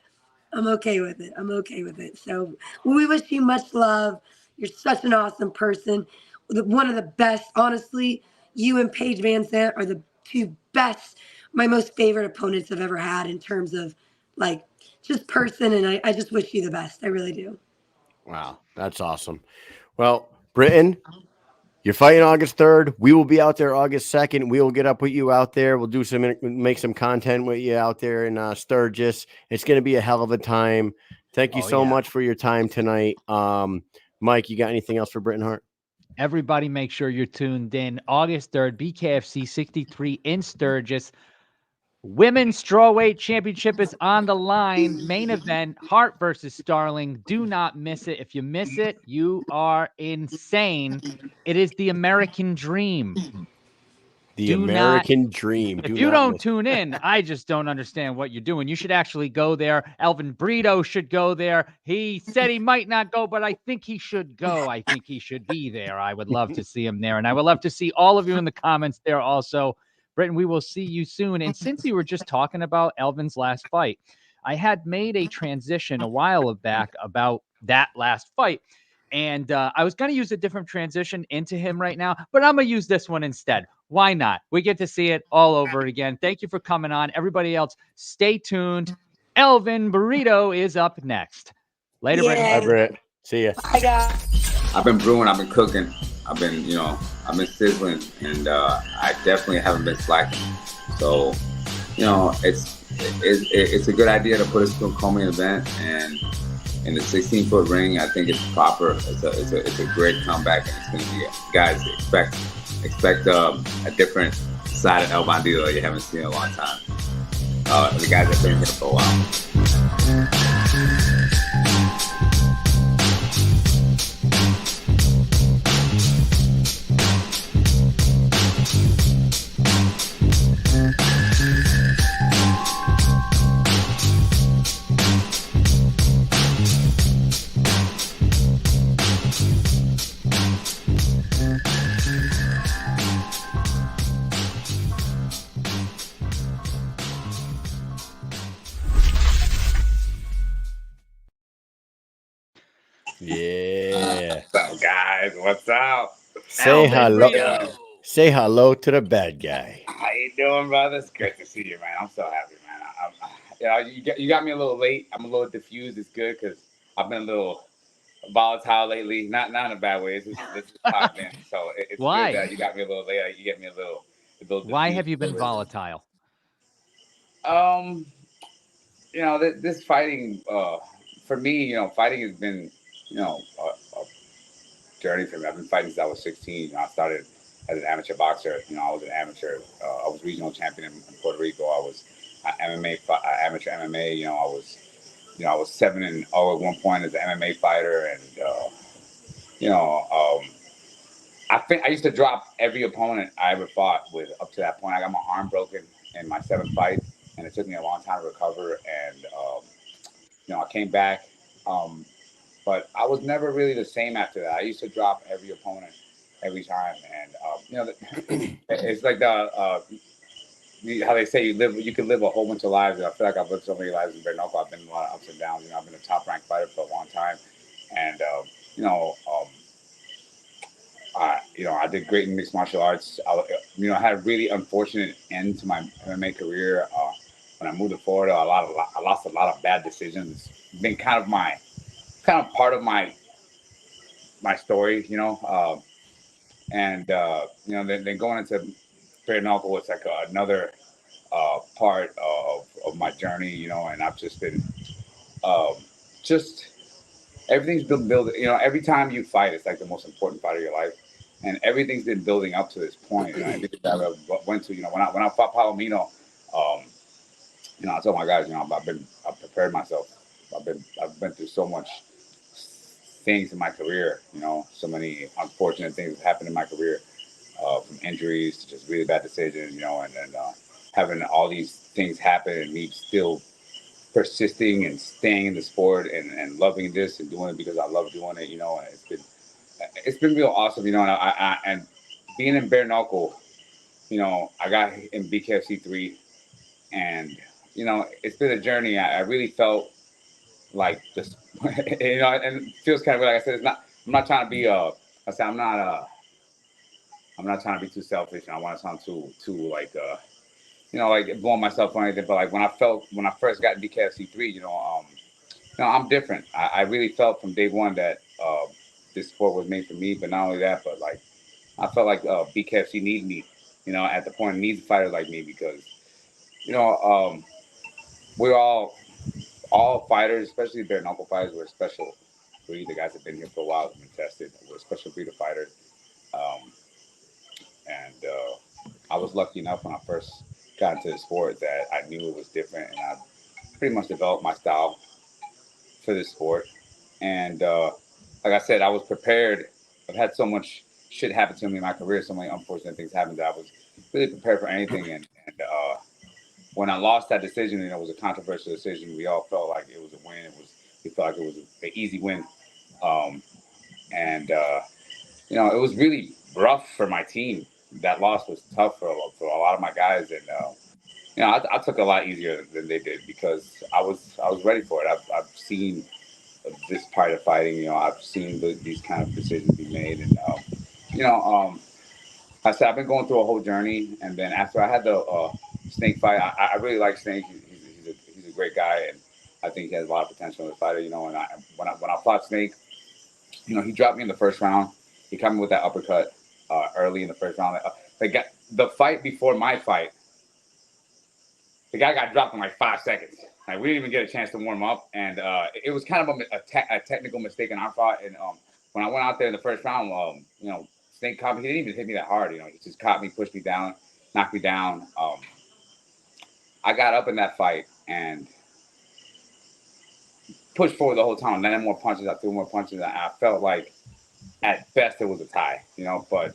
I'm okay with it. So we wish you much love. You're such an awesome person. One of the best, honestly, you and Paige Van Sant are the two best, my most favorite opponents I've ever had in terms of like just person. And I just wish you the best. I really do. Wow, that's awesome. Well, Britain, you're fighting August 3rd. We will be out there August 2nd. We will get up with you out there. We'll make some content with you out there in Sturgis. It's going to be a hell of a time. Thank you so much for your time tonight. Mike, you got anything else for Britain Hart? Everybody make sure you're tuned in. August 3rd, BKFC 63 in Sturgis. Women's strawweight championship is on the line. Main event, Hart versus Starling. Do not miss it. If you miss it, you are insane. It is the American dream. The Do not- American dream. If Do you not don't miss- tune in, I just don't understand what you're doing. You should actually go there. Elvin Brito should go there. He said he might not go, but I think he should go. I think he should be there. I would love to see him there. And I would love to see all of you in the comments there also. Britton, we will see you soon. And since you were just talking about Elvin's last fight, I had made a transition a while back about that last fight. And I was going to use a different transition into him right now, but I'm going to use this one instead. Why not? We get to see it all over again. Thank you for coming on. Everybody else, stay tuned. Elvin Burrito is up next. Later, Britton. Bye, Britt. See ya. I got. I've been brewing, I've been cooking, I've been sizzling, and I definitely haven't been slacking. So, it's a good idea to put us to a co-main event, and in the 16-foot ring, I think it's proper. It's a great comeback, and it's going to be, guys, expect a different side of El Bandido that you haven't seen in a long time. The guys have been here for a while. Yeah. What's up, guys? What's up? Say Elvin hello. Brito. Say hello to the bad guy. How you doing, brother? It's great to see you, man. I'm so happy, man. You got me a little late. I'm a little diffused. It's good because I've been a little volatile lately. Not in a bad way. This is popped in. So it's Why? good that you got me a little late. You get me a little Why diffused. have you been volatile? This fighting, for me, fighting has been, a journey for me. I've been fighting since I was 16. I started as an amateur boxer. I was an amateur. I was regional champion in Puerto Rico. I was amateur MMA. I was 7-0 at one point as an MMA fighter, and I used to drop every opponent I ever fought with up to that point. I got my arm broken in my 7th fight, and it took me a long time to recover. And I came back, but I was never really the same after that. I used to drop every opponent every time, and it's like how they say you can live a whole bunch of lives. And I feel like I've lived so many lives in bare knuckle. I've been in a lot of ups and downs. I've been a top ranked fighter for a long time, and I did great in mixed martial arts. I had a really unfortunate end to my MMA career. When I moved to Florida, I lost a lot of bad decisions. It's been kind of part of my story, then going into bare knuckle, it's like another part of my journey, and I've just been everything's been building. Every time you fight, it's like the most important fight of your life, and everything's been building up to this point. Everything that I went to, when I fought Palomino, I told my guys, I've prepared myself. I've been through so much things in my career, so many unfortunate things have happened in my career, from injuries to just really bad decisions, and having all these things happen and me still persisting and staying in the sport and loving this and doing it because I love doing it, and it's been real awesome, and being in bare knuckle, I got in BKFC 3, and it's been a journey. I really felt like this, and it feels kind of like I said, I'm not trying to be I'm not trying to be too selfish, and I want to sound too like like blowing myself or anything. But like when I first got in BKFC 3, I'm different. I really felt from day one that this sport was made for me. But not only that, but like I felt like BKFC needed me. At the point it needs a fighter like me because we're all fighters, especially bare knuckle fighters. We're special breed. The guys have been here for a while, have been tested. We're a special breed of fighters. I was lucky enough when I first got into the sport that I knew it was different, and I pretty much developed my style for this sport. And like I said, I was prepared. I've had so much shit happened to me in my career. So many unfortunate things happened that I was really prepared for anything. And when I lost that decision, it was a controversial decision. We all felt like it was a win. We felt like it was an easy win. It was really rough for my team. That loss was tough for a lot of my guys, and I took it a lot easier than they did because I was ready for it. I've seen this part of fighting. I've seen these kind of decisions be made, and I said I've been going through a whole journey, and then after I had the Snake fight, I really like Snake. He's a great guy, and I think he has a lot of potential as a fighter. And when I fought Snake, he dropped me in the first round. He caught me with that uppercut early in the first round. The fight before my fight, the guy got dropped in like 5 seconds. Like, we didn't even get a chance to warm up, and it was kind of a technical mistake in our fight. And when I went out there in the first round, Snake caught me. He didn't even hit me that hard. He just caught me, pushed me down, knocked me down. I got up in that fight and pushed forward the whole time. Landed more punches. I threw more punches. And I felt like at best it was a tie. But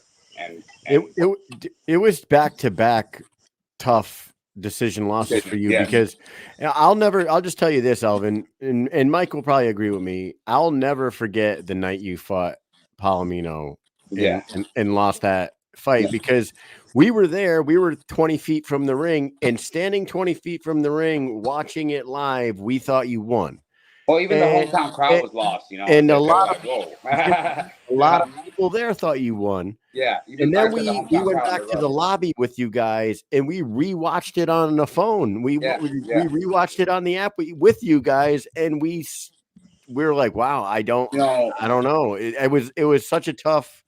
it was back-to-back tough decision losses for you because I'll just tell you this, Elvin, and Mike will probably agree with me. I'll never forget the night you fought Palomino and lost that fight because we were there. We were 20 feet from the ring, and standing 20 feet from the ring, watching it live, we thought you won. Well, even the hometown crowd was lost, And a lot of people there thought you won. Yeah. And then we went back to the lobby with you guys, and we rewatched it on the phone. We rewatched it on the app with you guys, and we were like, "Wow, I don't know." It was such a tough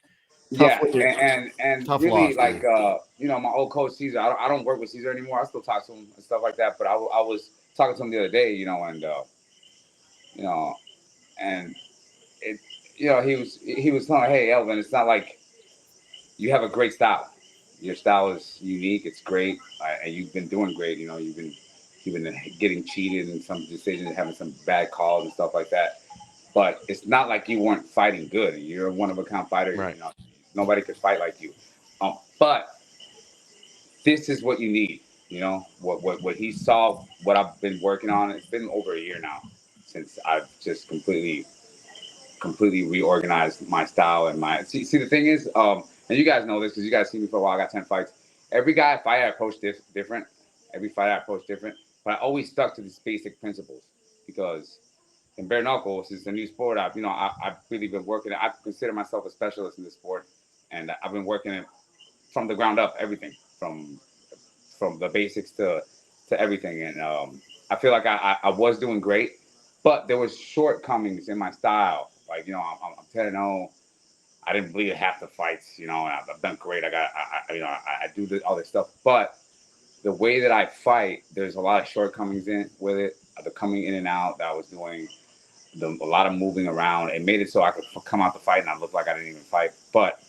and tough really loss, like my old coach Caesar. I don't work with Caesar anymore. I still talk to him and stuff like that. But I was talking to him the other day, and it, he was telling, "Hey, Elvin, it's not like you have a great style. Your style is unique. It's great, and you've been doing great. You've been getting cheated in some decisions, having some bad calls and stuff like that. But it's not like you weren't fighting good. You're a one-of-a-kind fighter. Right. Nobody could fight like you. But this is what you need. What he saw, what I've been working on. It's been over a year now since I've just completely reorganized my style and my see. The thing is, and you guys know this because you guys see me for a while. I got 10 fights. Every guy I fight, I approach different. Every fight I approach different. But I always stuck to these basic principles because in bare knuckles, it's a new sport. I've really been working. I consider myself a specialist in this sport, and I've been working it from the ground up, everything from the basics to everything. And I feel like I was doing great, but there was shortcomings in my style. Like I'm 10-0. I didn't bleed half the fights. And I've done great. I do all this stuff, but the way that I fight, there's a lot of shortcomings with it. The coming in and out that I was doing. A lot of moving around. It made it so I could come out the fight and I looked like I didn't even fight. But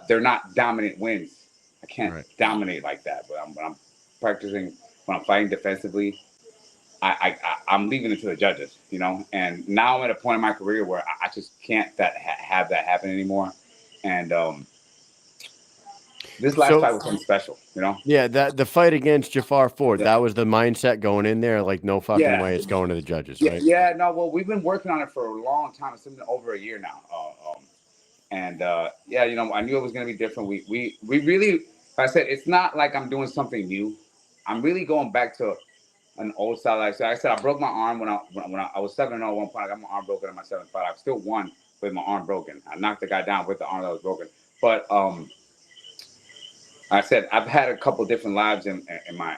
they're not dominant wins. I can't dominate like that. But when I'm practicing, when I'm fighting defensively, I'm leaving it to the judges, And now I'm at a point in my career where I just can't have that happen anymore. And this last fight was something special, Yeah, the fight against Jafar Ford, that was the mindset going in there, like no fucking way it's going to the judges, right? Yeah, no, well, we've been working on it for a long time. It's been over a year now. I knew it was going to be different. We really, like I said, it's not like I'm doing something new. I'm really going back to an old style. Like I said, I broke my arm when I was 7-0 at one point. I got my arm broken in my 7th fight. I still won with my arm broken. I knocked the guy down with the arm that was broken. But I said I've had a couple different lives in my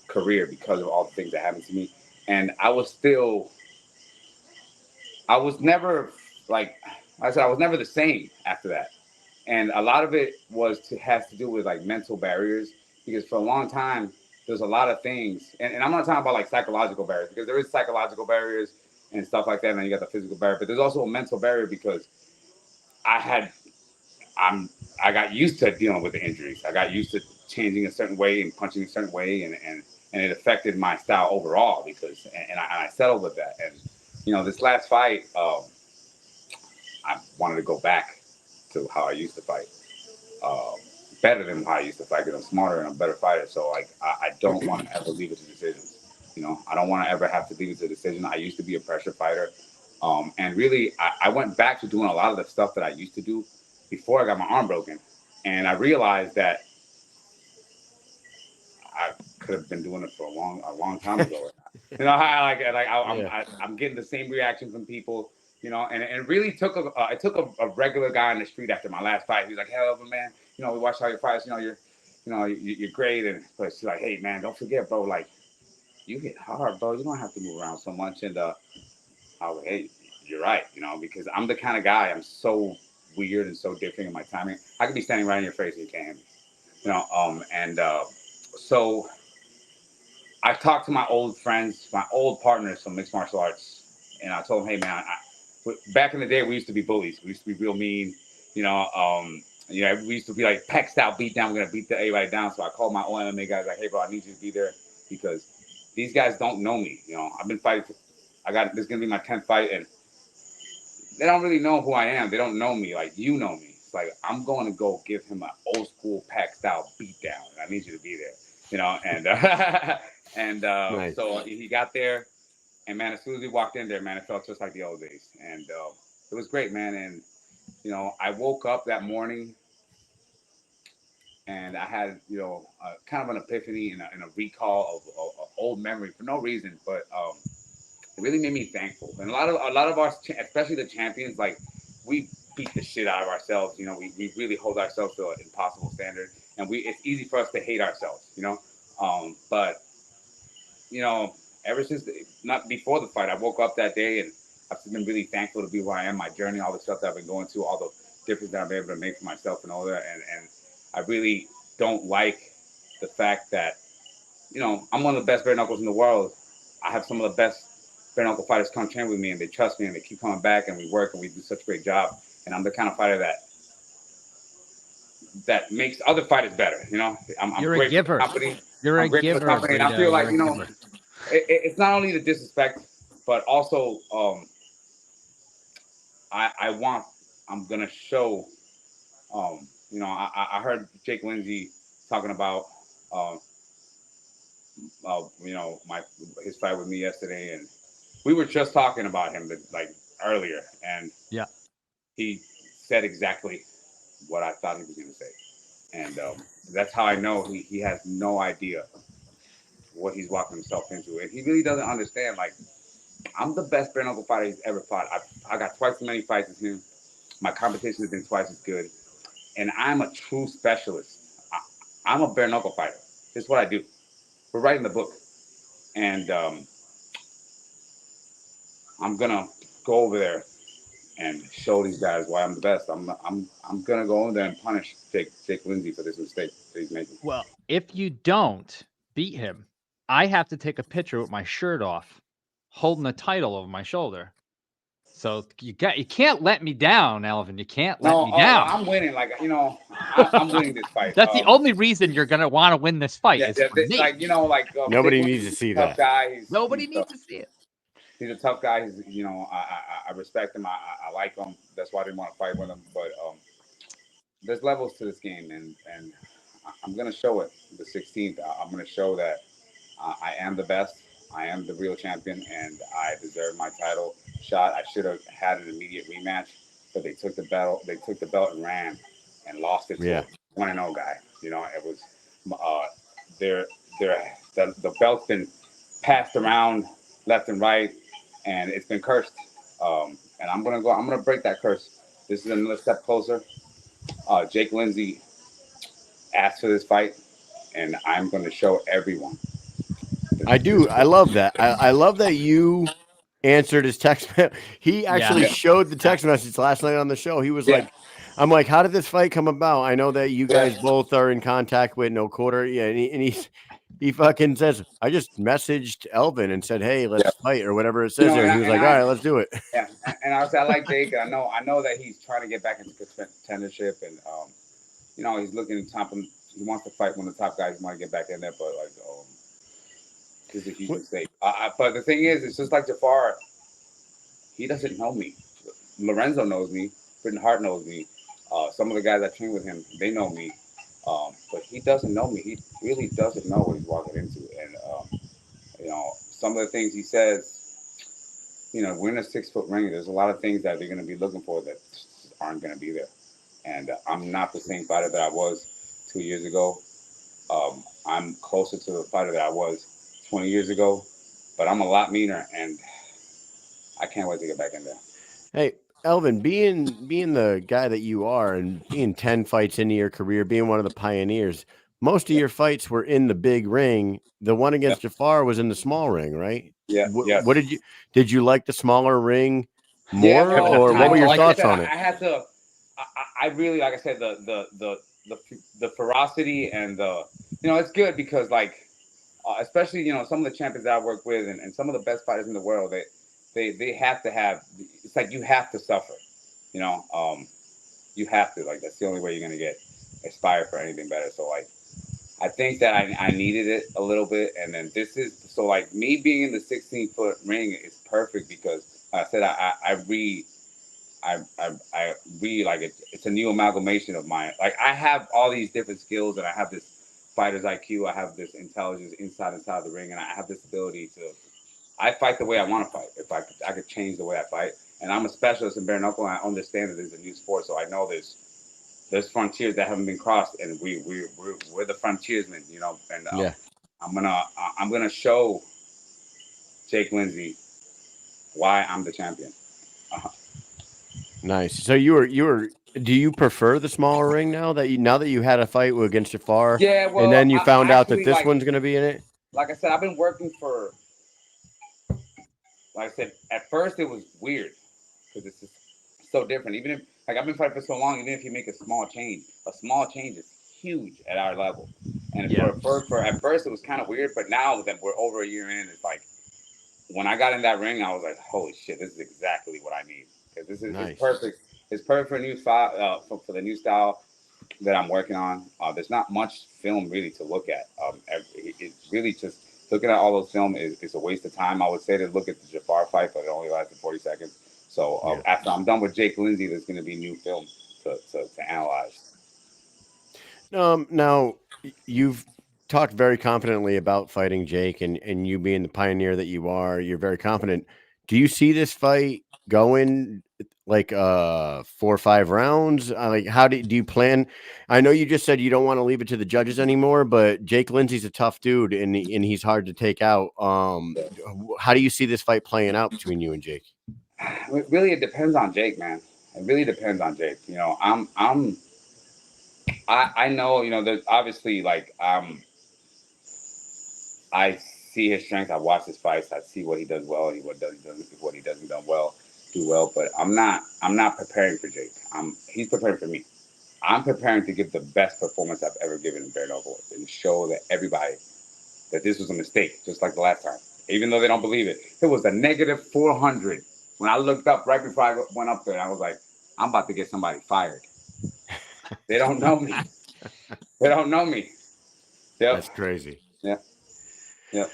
career because of all the things that happened to me, and I was never the same after that, and a lot of it has to do with like mental barriers because for a long time there's a lot of things, and I'm not talking about like psychological barriers because there is psychological barriers and stuff like that, and then you got the physical barrier, but there's also a mental barrier because I got used to dealing with the injuries. I got used to changing a certain way and punching a certain way, and it affected my style overall because I settled with that. And this last fight, I wanted to go back to how I used to fight. Better than how I used to fight because I'm smarter and I'm a better fighter. So like I don't want to ever leave it to decisions. You know, I don't want to ever have to leave it to decision. I used to be a pressure fighter. And really I went back to doing a lot of the stuff that I used to do before I got my arm broken. And I realized that I could have been doing it for a long time ago. You know, I'm getting the same reaction from people. You know, and it really took a regular guy on the street after my last fight. He's like, "Hey, Elvin, man, you know, we watched all your fights. You know, you're great." And but she's like, "Hey, man, don't forget, bro. Like, you hit hard, bro. You don't have to move around so much." And I was like, "Hey, you're right. You know, because I'm the kind of guy. I'm so weird and so different in my timing. I could be standing right in your face and you can't hear me. You know, so I've talked to my old friends, my old partners from mixed martial arts, and I told them, hey, man, back in the day, we used to be bullies. We used to be real mean, you know, we used to be like pec style beat down. We're going to beat everybody down. So I called my old MMA guys like, hey, bro, I need you to be there because these guys don't know me. You know, I've been fighting. This is going to be my 10th fight, and they don't really know who I am. They don't know me like you know me. It's like, I'm going to go give him an old school pec style beat down. I need you to be there, you know, and Nice. So he got there. And man, as soon as we walked in there, man, it felt just like the old days. And it was great, man. And, you know, I woke up that morning and I had, you know, kind of an epiphany and a recall of old memory for no reason. But it really made me thankful. And a lot of our, especially the champions, like we beat the shit out of ourselves. You know, we really hold ourselves to an impossible standard. And it's easy for us to hate ourselves, you know. But, you know, ever since, not before the fight, I woke up that day and I've been really thankful to be where I am, my journey, all the stuff that I've been going through, all the difference that I've been able to make for myself and all that. And I really don't like the fact that, you know, I'm one of the best bare knuckles in the world. I have some of the best bare knuckle fighters come train with me and they trust me and they keep coming back and we work and we do such a great job. And I'm the kind of fighter that makes other fighters better. You know, I'm You're great a giver. For the company. You're I'm a great for the giver. company. And I feel like, you know, giver. it's not only the disrespect, but also I'm going to show, you know, I heard Jake Lindsey talking about, you know, his fight with me yesterday. And we were just talking about him like earlier. And yeah, he said exactly what I thought he was going to say. And that's how I know he has no idea what he's walking himself into. And he really doesn't understand, like, I'm the best bare knuckle fighter he's ever fought. I got twice as many fights as him. My competition has been twice as good. And I'm a true specialist. I'm a bare knuckle fighter. This is what I do. We're writing the book. And I'm going to go over there and show these guys why I'm the best. I'm going to go over there and punish Jake Lindsey for this mistake that he's making. Well, if you don't beat him, I have to take a picture with my shirt off, holding the title over my shoulder. So you can't let me down, Elvin. You can't let me down. I'm winning. Like, you know, I'm winning this fight. That's the only reason you're gonna want to win this fight. Yeah, is for me. like, you know, like nobody needs to see that. Guy. Nobody needs to see it. He's a tough guy. He's, you know, I respect him. I like him. That's why I didn't want to fight with him. But there's levels to this game, and I'm gonna show it the 16th. I'm gonna show that I am the best. I am the real champion, and I deserve my title shot. I should have had an immediate rematch, but they took the belt. They took the belt and ran, and lost it to a 1-0 guy. You know, it was the belt's been passed around left and right, and it's been cursed. And I'm gonna break that curse. This is another step closer. Jake Lindsey asked for this fight, and I'm gonna show everyone. I do. I love that. I love that you answered his text. He actually showed the text message last night on the show. He was like, I'm like, how did this fight come about? I know that you guys both are in contact with No Quarter. Yeah. And he fucking says, I just messaged Elvin and said, hey, let's fight or whatever it says there. And he was like, all right, let's do it. Yeah. And I like Jake. I know that he's trying to get back into contendership, and you know, he's looking at top. He wants to fight one of the top guys. He want to get back in there, but like, this is a huge mistake. But the thing is, it's just like Jafar. He doesn't know me. Lorenzo knows me. Britain Hart knows me. Some of the guys that train with him, they know me, but he doesn't know me. He really doesn't know what he's walking into, and some of the things he says. We're in a 6-foot ring. There's a lot of things that they're going to be looking for that aren't going to be there. And I'm not the same fighter that I was 2 years ago. I'm closer to the fighter that I was 20 years ago, but I'm a lot meaner, and I can't wait to get back in there. Hey, Elvin, being the guy that you are and being 10 fights into your career, being one of the pioneers, most of your fights were in the big ring. The one against Jafar was in the small ring, right? Yeah. What did you like the smaller ring more, or what were your thoughts on it? I had to. I really, like I said, the ferocity and it's good because especially some of the champions that I work with and some of the best fighters in the world, they have to have. It's like you have to suffer, you have to, that's the only way you're gonna aspire for anything better. So I think that I needed it a little bit, and then this is so me being in the 16-foot ring is perfect because like I said I read it's a new amalgamation of mine. I have all these different skills, and I have this fighter's IQ, I have this intelligence inside the ring, and I have this ability to. I fight the way I want to fight. If I could change the way I fight, and I'm a specialist in bare knuckle, and I understand that there's a new sport, so I know there's frontiers that haven't been crossed, and we're the frontiersmen, And I'm gonna show Jake Lindsey why I'm the champion. Nice. So you were. Do you prefer the smaller ring now that you had a fight against Jafar? Yeah, well, and then you found out that this one's gonna be in it. Like I said, I've been working for. Like I said, at first it was weird because it's just so different. Even if I've been fighting for so long, even if you make a small change is huge at our level. And for at first it was kind of weird, but now that we're over a year in, it's when I got in that ring, I was like, holy shit, this is exactly what I need because this is nice. It's perfect. It's perfect for new style for the new style that I'm working on. There's not much film really to look at. It's really just. Looking at all those films is a waste of time. I would say to look at the Jafar fight, but it only lasted 40 seconds. So after I'm done with Jake Lindsey, there's going to be new film to analyze. Now, you've talked very confidently about fighting Jake, and you being the pioneer that you are, you're very confident. Do you see this fight going 4 or 5 rounds? How do you plan? I know you just said you don't want to leave it to the judges anymore, but Jake Lindsey's a tough dude, and he's hard to take out. How do you see this fight playing out between you and Jake? It depends on Jake, man. It really depends on Jake. I know, there's obviously I see his strength. I watch his fights. I see what he does well and what he doesn't do well. But I'm not preparing for Jake. He's preparing for me. I'm preparing to give the best performance I've ever given in bare knuckle and show that everybody that this was a mistake, just like the last time. Even though they don't believe it, it was a negative 400 when I looked up right before I went up there. And I was like, I'm about to get somebody fired. They don't know me. They don't know me. Yep. That's crazy. Yeah. Yeah.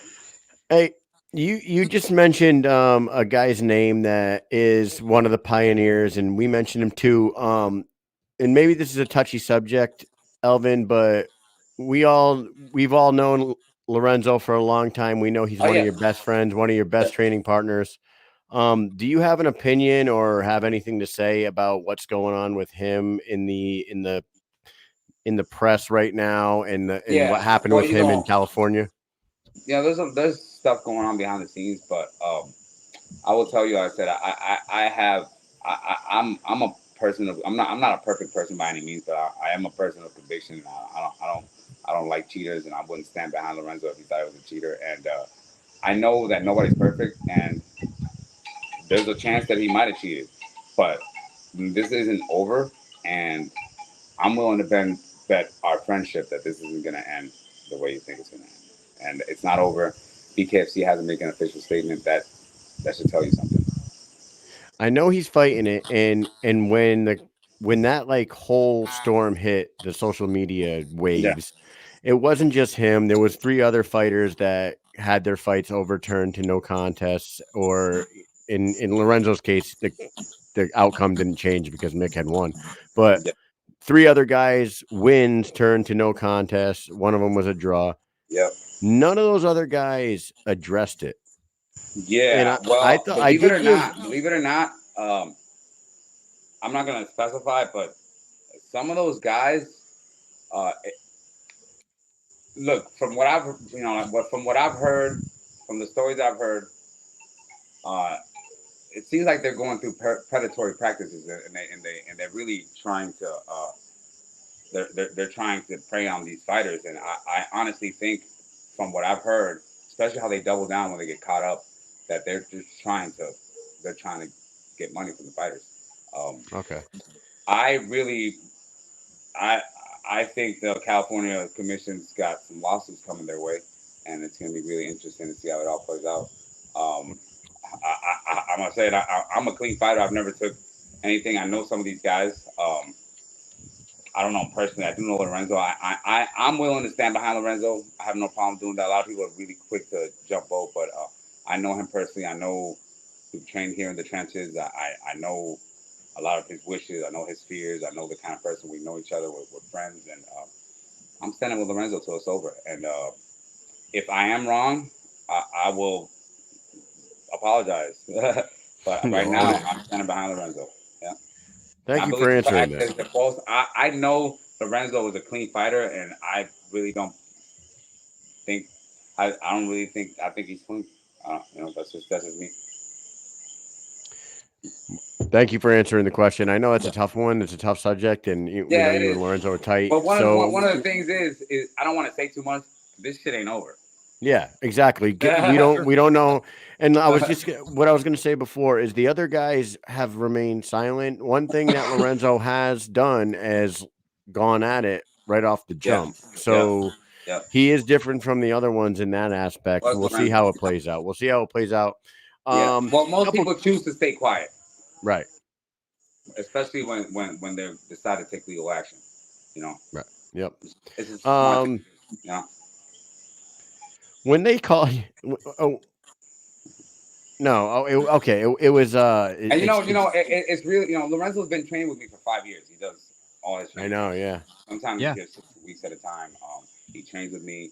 Hey, you just mentioned a guy's name that is one of the pioneers, and we mentioned him too. And maybe this is a touchy subject, Elvin, but we've all known Lorenzo for a long time. We know he's one of your best friends, one of your best training partners. Do you have an opinion or have anything to say about what's going on with him in the press right now and what happened with him in California? Yeah, there's stuff going on behind the scenes, but I will tell you, like I said, I'm a person of I'm not a perfect person by any means, but I am a person of conviction. I don't like cheaters, and I wouldn't stand behind Lorenzo if he thought he was a cheater. And I know that nobody's perfect, and there's a chance that he might have cheated, but this isn't over, and I'm willing to bet our friendship that this isn't going to end the way you think it's going to end. And it's not over. BKFC hasn't made an official statement. That should tell you something. I know he's fighting it, and when that whole storm hit the social media waves, it wasn't just him. There was 3 other fighters that had their fights overturned to no contests, or in Lorenzo's case, the outcome didn't change because Mick had won. But 3 other guys wins turned to no contest. One of them was a draw. Yep. None of those other guys addressed it. Yeah. And Well, I thought believe it or not, I'm not gonna specify, but some of those guys, look, from what I've heard, from the stories I've heard, it seems like they're going through predatory practices, and they're really trying to they're trying to prey on these fighters. And I honestly think, from what I've heard, especially how they double down when they get caught up, that they're trying to get money from the fighters. Okay. I think the California Commission's got some lawsuits coming their way, and it's going to be really interesting to see how it all plays out. I'm gonna say it. I'm a clean fighter. I've never took anything. I know some of these guys. I don't know him personally. I do know Lorenzo. I'm willing to stand behind Lorenzo. I have no problem doing that. A lot of people are really quick to jump boat, but I know him personally. I know we've trained here in the trenches. I know a lot of his wishes. I know his fears. I know the kind of person we know each other. We're friends, and I'm standing with Lorenzo till it's over. And if I am wrong, I will apologize. But right now, I'm standing behind Lorenzo. Yeah. Thank you for answering that. I know Lorenzo is a clean fighter, and I really don't think I think he's clean. That's just me. Thank you for answering the question. I know it's a tough one. It's a tough subject, and we know you and Lorenzo are tight. But one of the things is I don't want to say too much. This shit ain't over. Yeah, exactly. We don't know. And I was just what I was going to say before is the other guys have remained silent. One thing that Lorenzo has done is gone at it right off the jump. So he is different from the other ones in that aspect. We'll see how it plays out. Well, most people choose to stay quiet. Right. Especially when they decide to take legal action. Right. Yep. It's just when they call you, it was and it's really Lorenzo's been training with me for 5 years. He does all his training. I know, yeah. Sometimes he gets 6 weeks at a time. He trains with me,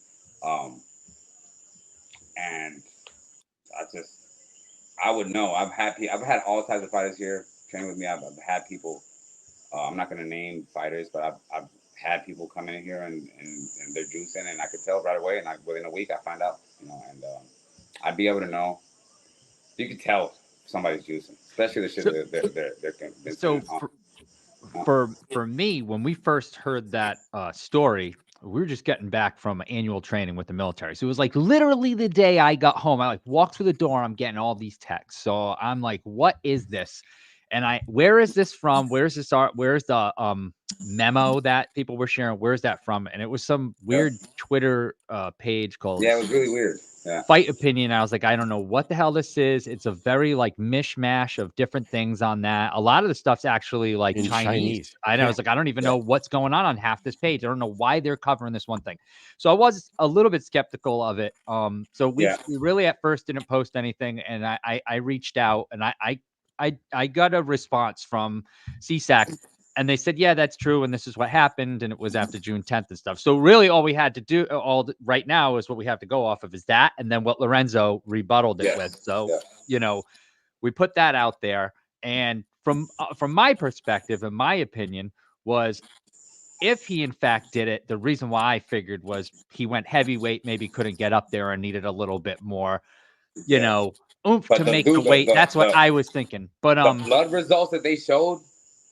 and I would know. I've had all types of fighters here train with me. I've had people. I'm not going to name fighters, but I've had people come in here and they're juicing, and I could tell right away. And within a week, I find out. And I'd be able to know. You could tell somebody's juicing, especially the shit they're convinced. So for me, when we first heard that story, we were just getting back from annual training with the military. So it was like literally the day I got home, I walked through the door, I'm getting all these texts. So I'm like, what is this? And where is this from? Where's this art? Where's the memo that people were sharing? Where's that from? And it was some weird Twitter page called it was really weird. Yeah. Fight Opinion. I was like, I don't know what the hell this is. It's a very mishmash of different things on that. A lot of the stuff's actually in Chinese. I know. I was like, I don't even know what's going on half this page. I don't know why they're covering this one thing. So I was a little bit skeptical of it. So we really at first didn't post anything, and I reached out, and I got a response from CSAC. And they said, yeah, that's true. And this is what happened. And it was after June 10th and stuff. So really all we had to do right now is what we have to go off of is that. And then what Lorenzo rebutted it with. So, we put that out there. And from my perspective, and my opinion was if he in fact did it, the reason why I figured was he went heavyweight, maybe couldn't get up there and needed a little bit more, oomph to make the weight. That's what I was thinking. But the blood results that they showed,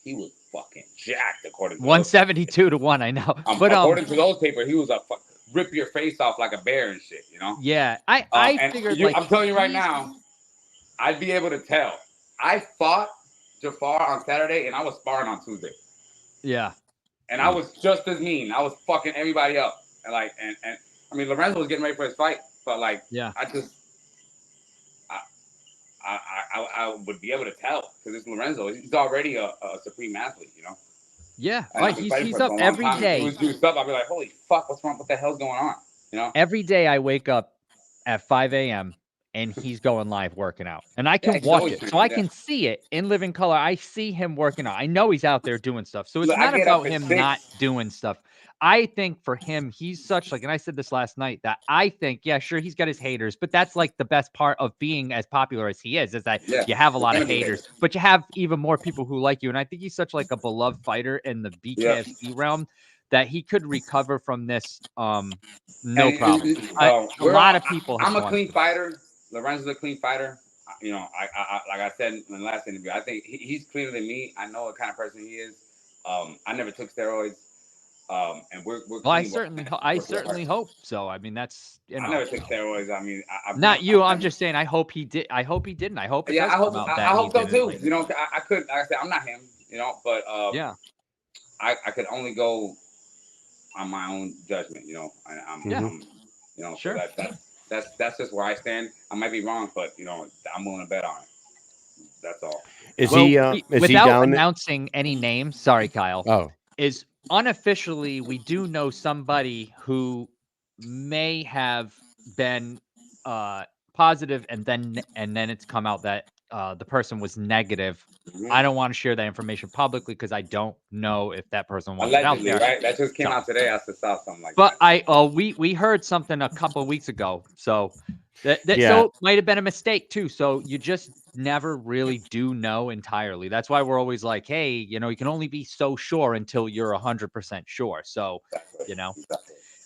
he was fucking jacked according to 172 to 1. I know, but according to those papers, he was a rip your face off like a bear and shit. Yeah, I figured. I'm telling you right now, I'd be able to tell. I fought Jafar on Saturday, and I was sparring on Tuesday. Yeah, and I was just as mean. I was fucking everybody up, and I mean, Lorenzo was getting ready for his fight, but I would be able to tell because it's Lorenzo. He's already a supreme athlete, Yeah, he's up every day. He was juiced up. I'd be like, holy fuck, what's wrong? What the hell's going on? Every day I wake up at 5 a.m. and he's going live working out, and I Yeah, can he's watch always it, so training, I yeah. can see it in living color. I see him working out. I know he's out there doing stuff. So it's Look, I not get up about at him 6. not doing stuff. I think for him, he's such like, and I said this last night, that I think, yeah, sure, he's got his haters, but that's like the best part of being as popular as he is that Yeah, you have a lot there's of gonna be haters, but you have even more people who like you. And I think he's such like a beloved fighter in the Yeah. BKFC realm that he could recover from this no And problem. A we're lot all, of people have I'm a gone clean through. fighter. Lorenzo's a clean fighter. You know, I like I said in the last interview, I think he's cleaner than me. I know what kind of person he is. I never took steroids. And we're Well, I clean. certainly hope so. I mean, that's, you I know, never took steroids. I mean, not you. I'm just saying, I hope he did. I hope he didn't. I hope it Yeah, does I hope come out I that he hope so didn't. too. You know, I could, like I said, I'm not him. You know, but Yeah. I could only go on my own judgment. You know, and I'm you know, Sure. so that's just where I stand. I might be wrong, but you know, I'm willing to bet on it. That's all. Is Well, he? Is he without down? announcing any names, sorry, Kyle, Oh, is unofficially we do know somebody who may have been positive, and then it's come out that the person was negative. Mhm. I don't want to share that information publicly because I don't know if that person wants it out Allegedly, there. right? That just came So- out today. I saw something like But that. we heard something a couple of weeks ago, so that Yeah. so it might have been a mistake too. So you just never really do know entirely. That's why we're always like, hey, you know, you can only be so sure until you're 100% sure. So, you know,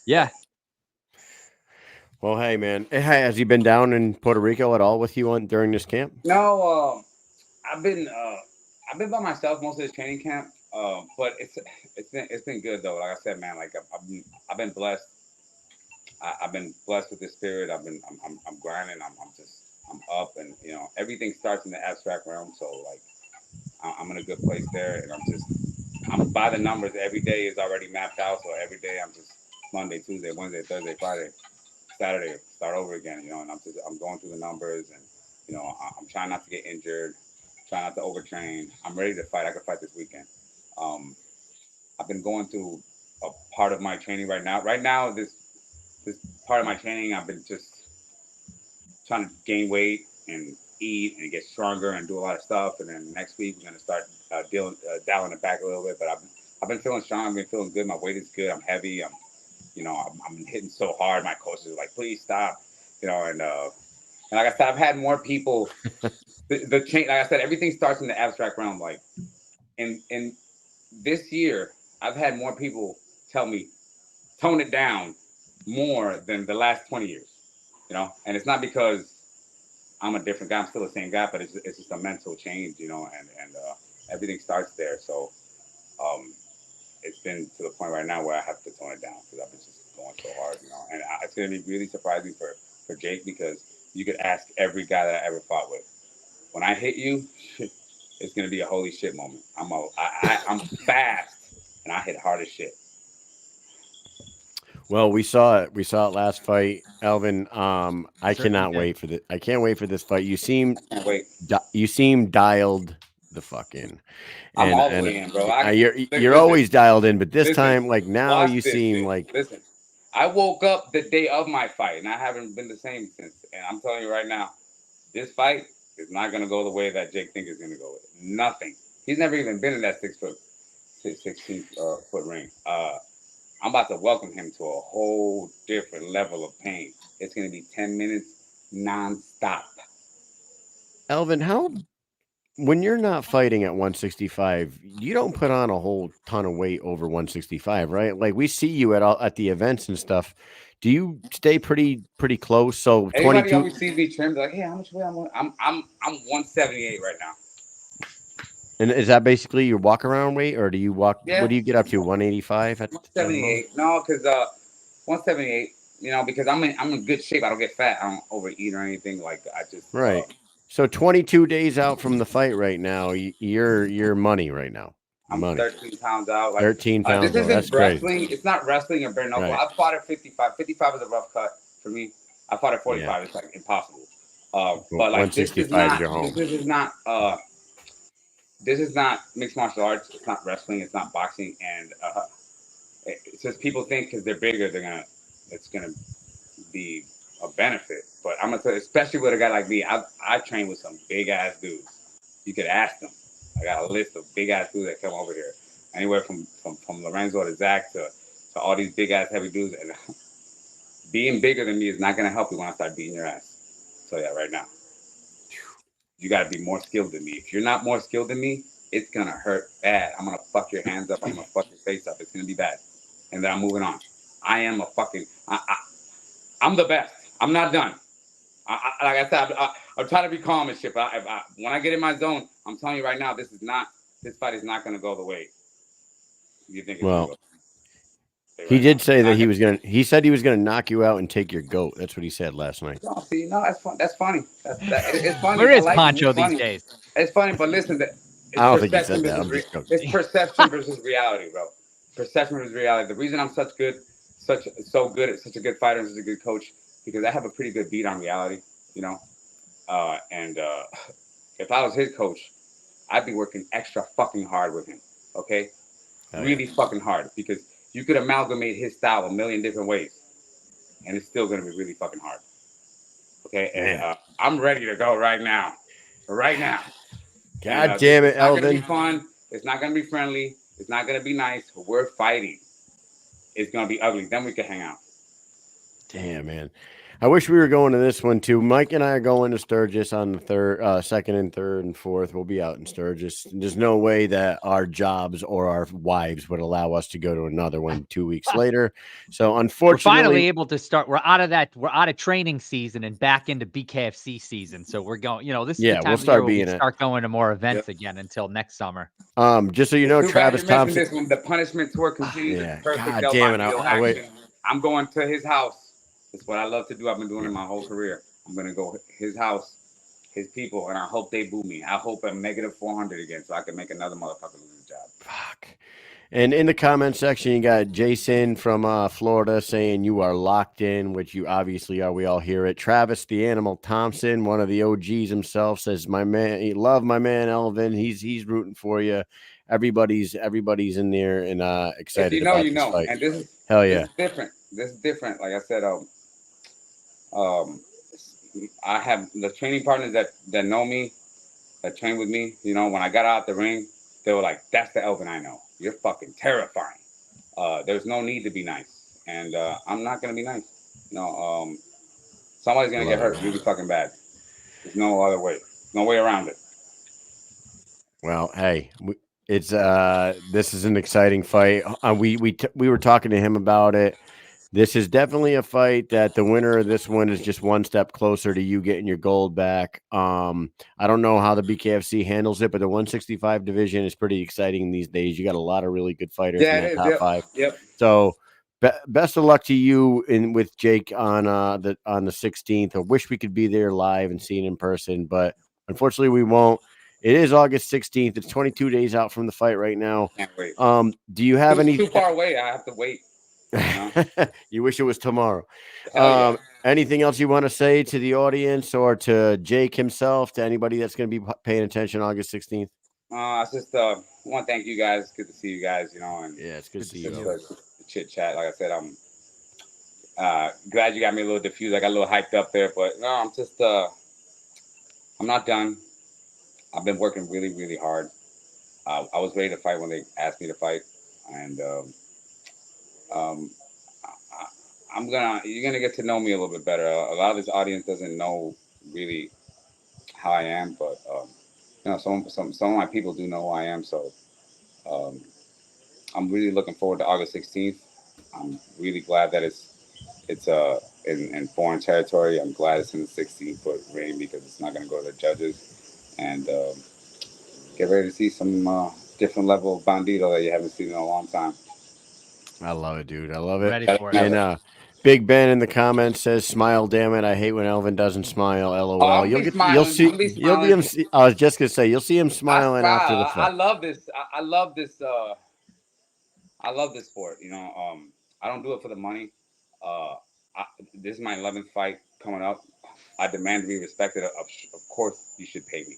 yeah. well, hey, man. Has he been down in Puerto Rico at all with you during this camp? No, I've been by myself most of this training camp. But it's been good though. Like I said, man, like I've been blessed. I've been blessed with this spirit. I'm grinding. I'm up, and you know everything starts in the abstract realm. So like I'm in a good place there, and I'm by the numbers. Every day is already mapped out. So every day I'm just Monday, Tuesday, Wednesday, Thursday, Friday, Saturday, start over again. You know, and I'm going through the numbers, and you know I'm trying not to get injured, trying not to overtrain. I'm ready to fight. I could fight this weekend. I've been going through a part of my training right now. Right now, this part of my training, I've been just trying to gain weight and eat and get stronger and do a lot of stuff. And then next week, we're gonna start dialing it back a little bit. But I've been feeling strong. I've been feeling good. My weight is good. I'm heavy. I'm hitting so hard. My coaches are like, please stop. You know, and like I said, I've had more people. The change, like I said, everything starts in the abstract realm. Like, in this year, I've had more people tell me, tone it down more than the last 20 years, you know? And it's not because I'm a different guy. I'm still the same guy, but it's just a mental change, you know, and everything starts there. So it's been to the point right now where I have to tone it down because I've been just going so hard, you know? And it's going to be really surprising for Jake because you could ask every guy that I ever fought with. When I hit you, it's going to be a holy shit moment. I'm fast and I hit hard as shit. Well, we saw it. We saw it last fight, Elvin. I Certainly cannot did. wait for this. I can't wait for this fight. You seem Can't wait. you seem dialed the fuck in. I'm all the way in, bro. You're listen, always dialed in, but this listen, time, like now, watch you this seem shit. like Listen, I woke up the day of my fight, and I haven't been the same since. And I'm telling you right now, this fight is not gonna go the way that Jake thinks it's gonna go. Nothing. He's never even been in that 16 foot ring. I'm about to welcome him to a whole different level of pain. It's gonna be 10 minutes nonstop. Elvin. How when you're not fighting at 165, you don't put on a whole ton of weight over 165, right? Like we see you at the events and stuff. Do you stay pretty close? So Anybody 22. always sees me trimmed, like, hey, how much weight I'm 178 right now. And is that basically your walk around weight, or do you walk? Yeah. What do you get up to? 185 at 178. No, because 178. You know, because I'm in good shape. I don't get fat. I don't overeat or anything. Like I just right. So 22 days out from the fight right now, you're money right now. I'm Money. 13 pounds out. Like 13 pounds. this isn't That's wrestling. crazy. It's not wrestling or bare knuckle. Right. I fought at 55. 55 is a rough cut for me. I fought at 45. Yeah. It's like impossible. But like this is 165 is not. your home. This is not mixed martial arts. It's not wrestling. It's not boxing. And it's just people think because they're bigger, it's gonna be a benefit. But I'm gonna tell you, especially with a guy like me, I train with some big ass dudes. You could ask them. I got a list of big ass dudes that come over here, anywhere from Lorenzo to Zach to all these big ass heavy dudes. And being bigger than me is not gonna help you when I start beating your ass. So yeah, right now, you gotta be more skilled than me. If you're not more skilled than me, it's gonna hurt bad. I'm gonna fuck your hands up. I'm gonna fuck your face up. It's gonna be bad. And then I'm moving on. I am a fucking. I'm the best. I'm not done. Like I said, I'm trying to be calm and shit. But when I get in my zone, I'm telling you right now, this fight is not going to go the way you think it's going to go. He did say that he was going to. He said he was going to knock you out and take your goat. That's what he said last night. No, see, no, that's fun. That's funny. It's funny. Where is Pancho these days? It's funny, but listen, I don't think he said that. It's perception versus reality, bro. Perception versus reality. The reason I'm so good at such a good fighter and such a good coach, because I have a pretty good beat on reality, you know. And if I was his coach, I'd be working extra fucking hard with him. Okay, really fucking hard, because you could amalgamate his style a million different ways, and it's still gonna be really fucking hard. Okay, and I'm ready to go right now. Right now. God damn it, Elvin. It's not gonna be fun. It's not gonna be friendly. It's not gonna be nice. We're fighting. It's gonna be ugly. Then we can hang out. Damn, man. I wish we were going to this one too. Mike and I are going to Sturgis on the second and third and fourth. We'll be out in Sturgis. There's no way that our jobs or our wives would allow us to go to another one 2 weeks later. So unfortunately, we're finally able to start. We're out of training season and back into BKFC season. So we're going. You know, this is the time we'll start we start going to more events again until next summer. Just so you know, Travis Thompson. This one, the punishment tour continues. God damn it! I'm going to his house. It's what I love to do. I've been doing it my whole career. I'm going to go his house, his people, and I hope they boo me. I hope I'm negative 400 again so I can make another motherfucker lose his job. Fuck. And in the comment section, you got Jason from Florida saying you are locked in, which you obviously are. We all hear it. Travis the Animal Thompson, one of the OGs himself, says, "My man, he love my man Elvin. He's rooting for you. Everybody's in there and excited. If you know. Fight. And this is hell yeah. This is different. Like I said, I have the training partners that know me, that train with me. You know, when I got out the ring, they were like, "That's the Elvin I know. You're fucking terrifying." There's no need to be nice, and I'm not gonna be nice. You know, somebody's gonna get hurt really fucking bad. There's no other way. No way around it. Well, hey, it's this is an exciting fight. We were talking to him about it. This is definitely a fight that the winner of this one is just one step closer to you getting your gold back. I don't know how the BKFC handles it, but the 165 division is pretty exciting these days. You got a lot of really good fighters in that top five. Yep. So best of luck to you with Jake on the 16th. I wish we could be there live and see it in person, but unfortunately we won't. It is August 16th. It's 22 days out from the fight right now. Can't wait. Do you have any? Too far away. I have to wait. You wish it was tomorrow. Yeah. Anything else you want to say to the audience or to Jake himself, to anybody that's going to be paying attention August 16th? I just want to thank you guys. Good to see you guys, you know. And yeah, it's good to see you. The chit chat. Like I said, I'm glad you got me a little diffused. I got a little hyped up there, but no, I'm just I'm not done. I've been working really, really hard. I was ready to fight when they asked me to fight, and you're gonna get to know me a little bit better. A lot of this audience doesn't know really how I am, but you know, some of my people do know who I am. So I'm really looking forward to August 16th. I'm really glad that it's in foreign territory. I'm glad it's in the 16-foot ring because it's not gonna go to the judges, and get ready to see some different level of Bandido that you haven't seen in a long time. I love it, dude. I love it. Ready for it. And Big Ben in the comments says, "Smile, damn it! I hate when Elvin doesn't smile." LOL. You'll see. I was just gonna say you'll see him smiling after the fight. I love this. I love this. I love this sport. You know, I don't do it for the money. This is my 11th fight coming up. I demand to be respected. Of course, you should pay me.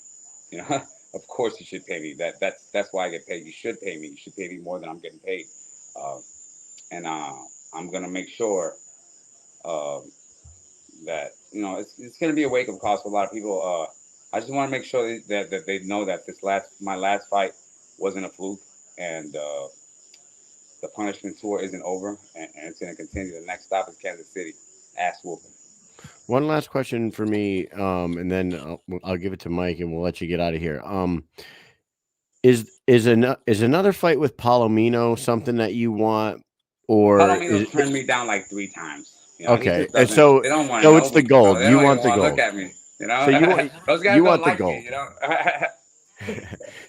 You know, of course you should pay me. That's why I get paid. You should pay me. You should pay me more than I'm getting paid. And I'm gonna make sure that it's going to be a wake up call for a lot of people. I just want to make sure that they know that my last fight wasn't a fluke, and the punishment tour isn't over, and it's going to continue. The next stop is Kansas City, ass whooping. One last question for me, and then I'll give it to Mike, and we'll let you get out of here. Is another fight with Palomino something that you want, or Palomino turned me down like 3 times? Okay, and so they don't want so it's the gold. You want the gold. Look at me, So you want those guys you don't want like the gold. Me,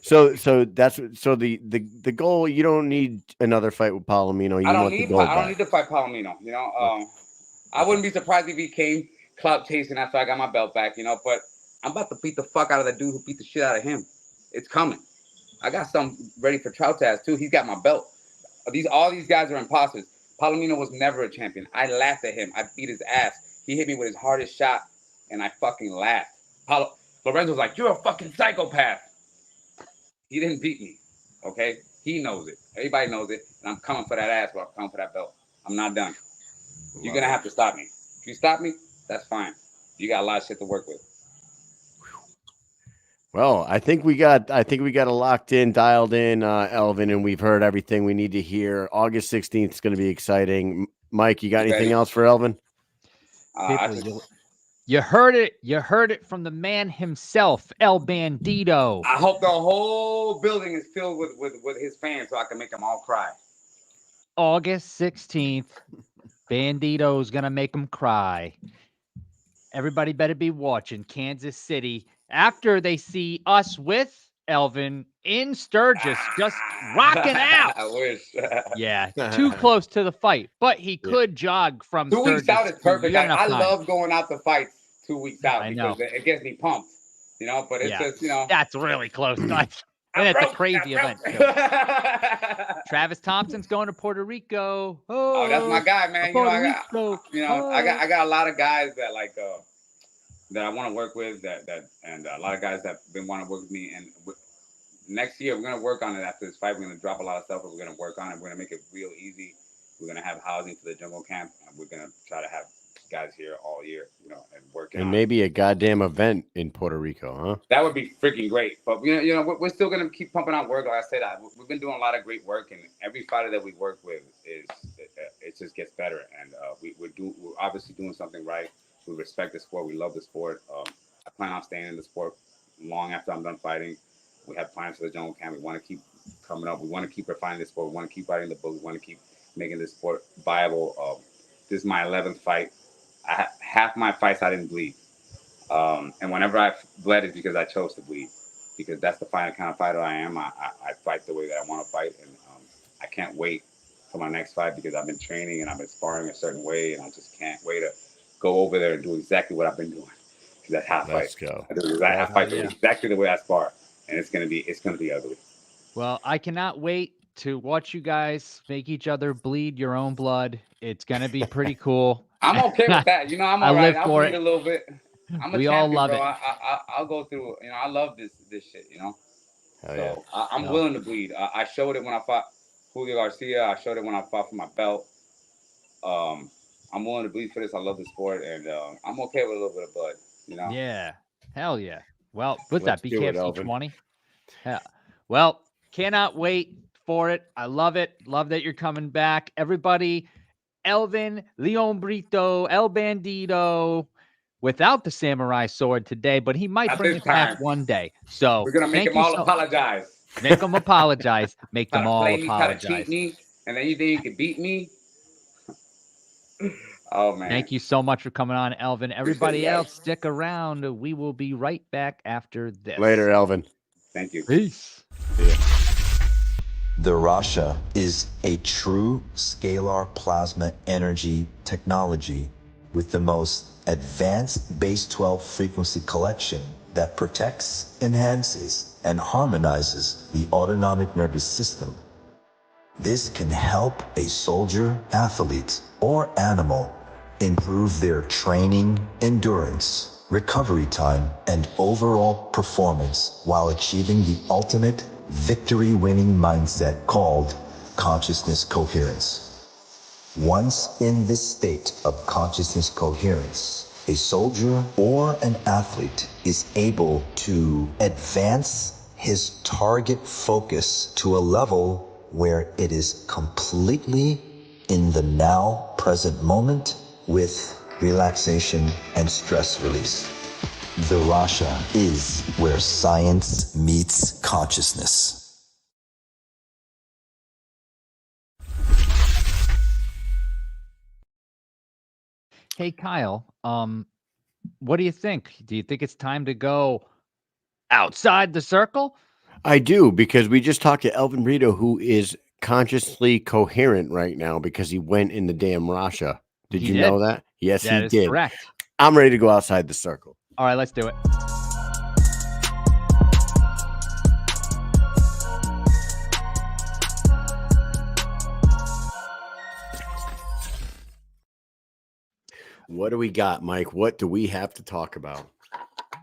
So that's the goal. You don't need another fight with Palomino. I don't need to fight Palomino. I wouldn't be surprised if he came clout chasing after I got my belt back. But I'm about to beat the fuck out of the dude who beat the shit out of him. It's coming. I got something ready for Troutaz too. He's got my belt. All these guys are imposters. Palomino was never a champion. I laughed at him. I beat his ass. He hit me with his hardest shot, and I fucking laughed. Lorenzo's like, "You're a fucking psychopath." He didn't beat me, okay? He knows it. Everybody knows it, and I'm coming for that ass, but I'm coming for that belt. I'm not done. You're gonna have to stop me. If you stop me, that's fine. You got a lot of shit to work with. Well, I think we got a locked in, dialed in, Elvin, and we've heard everything we need to hear. August 16th is going to be exciting. Mike, you got anything else for Elvin? You heard it. You heard it from the man himself, El Bandido. I hope the whole building is filled with his fans so I can make them all cry. August 16th, Bandido's going to make them cry. Everybody better be watching Kansas City after they see us with Elvin in Sturgis just rocking out. I wish. Yeah, too close to the fight, but he could jog from 2 weeks out is perfect. I love love going out to fights 2 weeks out because it gets me pumped, but it's just, That's really close. And it's a crazy event. Travis Thompson's going to Puerto Rico. Oh, that's my guy, man. I got a lot of guys that that I want to work with, and a lot of guys that been want to work with me. And next year, we're going to work on it after this fight. We're going to drop a lot of stuff, but we're going to work on it. We're going to make it real easy. We're going to have housing for the jungle camp, and we're going to try to have guys here all year, and working. And maybe a goddamn event in Puerto Rico, huh? That would be freaking great. But we're still going to keep pumping out work. Like I said, we've been doing a lot of great work, and every fighter that we work with it just gets better. And we're obviously doing something right. We respect the sport. We love the sport. I plan on staying in the sport long after I'm done fighting. We have plans for the jungle camp. We want to keep coming up. We want to keep refining the sport. We want to keep writing the book. We want to keep making this sport viable. This is my 11th fight. Half my fights I didn't bleed. And whenever I bled, it's because I chose to bleed. Because that's the kind of fighter I am. I fight the way that I want to fight. And I can't wait for my next fight because I've been training and I've been sparring a certain way. And I just can't wait to go over there and do exactly what I've been doing. Because that's how I fight. Let's go. I fight exactly the way I spar. And it's gonna be ugly. Well, I cannot wait to watch you guys make each other bleed your own blood. It's gonna be pretty cool. I'm okay with that. I'm all right. I'll bleed a little bit. I'm a we champion, all love bro. it. I'll go through. I love this shit. So I'm willing to bleed. I showed it when I fought Julio Garcia. I showed it when I fought for my belt. I'm willing to bleed for this. I love the sport, and I'm okay with a little bit of blood. Yeah, hell yeah. Well, with Let's that do it, BKFC Elvin. 20. Yeah. Well, cannot wait for it. I love it. Love that you're coming back, everybody. Elvin Leon Brito, El Bandido, without the samurai sword today, but he might bring it back one day. So we're gonna make them all apologize. Make them apologize. Make them all apologize. apologize. Cheat me, and then you think you can beat me? Oh man! Thank you so much for coming on, Elvin. Everybody else, stick around. We will be right back after this. Later, Elvin. Thank you. Peace. The Rasha is a true scalar plasma energy technology with the most advanced base 12 frequency collection that protects, enhances, and harmonizes the autonomic nervous system. This can help a soldier, athlete, or animal improve their training, endurance, recovery time, and overall performance while achieving the ultimate victory-winning mindset called consciousness coherence. Once in this state of consciousness coherence, a soldier or an athlete is able to advance his target focus to a level where it is completely in the now present moment with relaxation and stress release. The Rasha is where science meets consciousness. Hey Kyle, what do you think? Do you think it's time to go outside the circle? I do, because we just talked to Elvin Brito, who is consciously coherent right now because he went in the damn Rasha. Did He you did. know that? Yes, That he is did. correct. I'm ready to go outside the circle. All right, let's do it. What do we got, Mike? What do we have to talk about?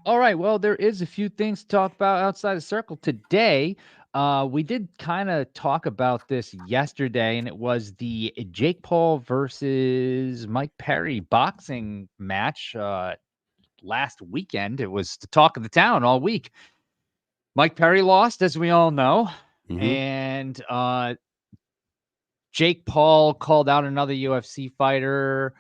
All right. Well, there is a few things to talk about outside the circle today. We did kind of talk about this yesterday, and it was the Jake Paul versus Mike Perry boxing match last weekend. It was the talk of the town all week. Mike Perry lost, as we all know, and Jake Paul called out another UFC fighter.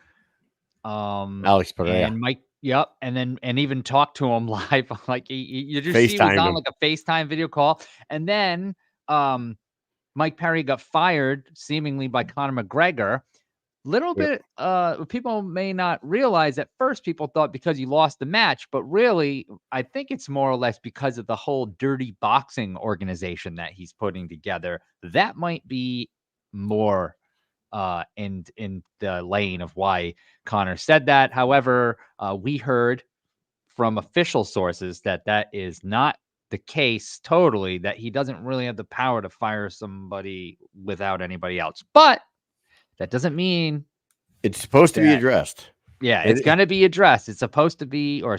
Alex Pereira. And Mike, yep, and even talked to him live. Like you just see he was FaceTimed on him. like a FaceTime video call, and then Mike Perry got fired seemingly by Conor McGregor. Little bit, people may not realize at first. People thought because he lost the match, but really, I think it's more or less because of the whole dirty boxing organization that he's putting together. That might be more in the lane of why Conor said that. However, we heard from official sources that that is not the case totally, that he doesn't really have the power to fire somebody without anybody else. But that doesn't mean it's supposed to be addressed. Yeah, it's going to be addressed. It's supposed to be, or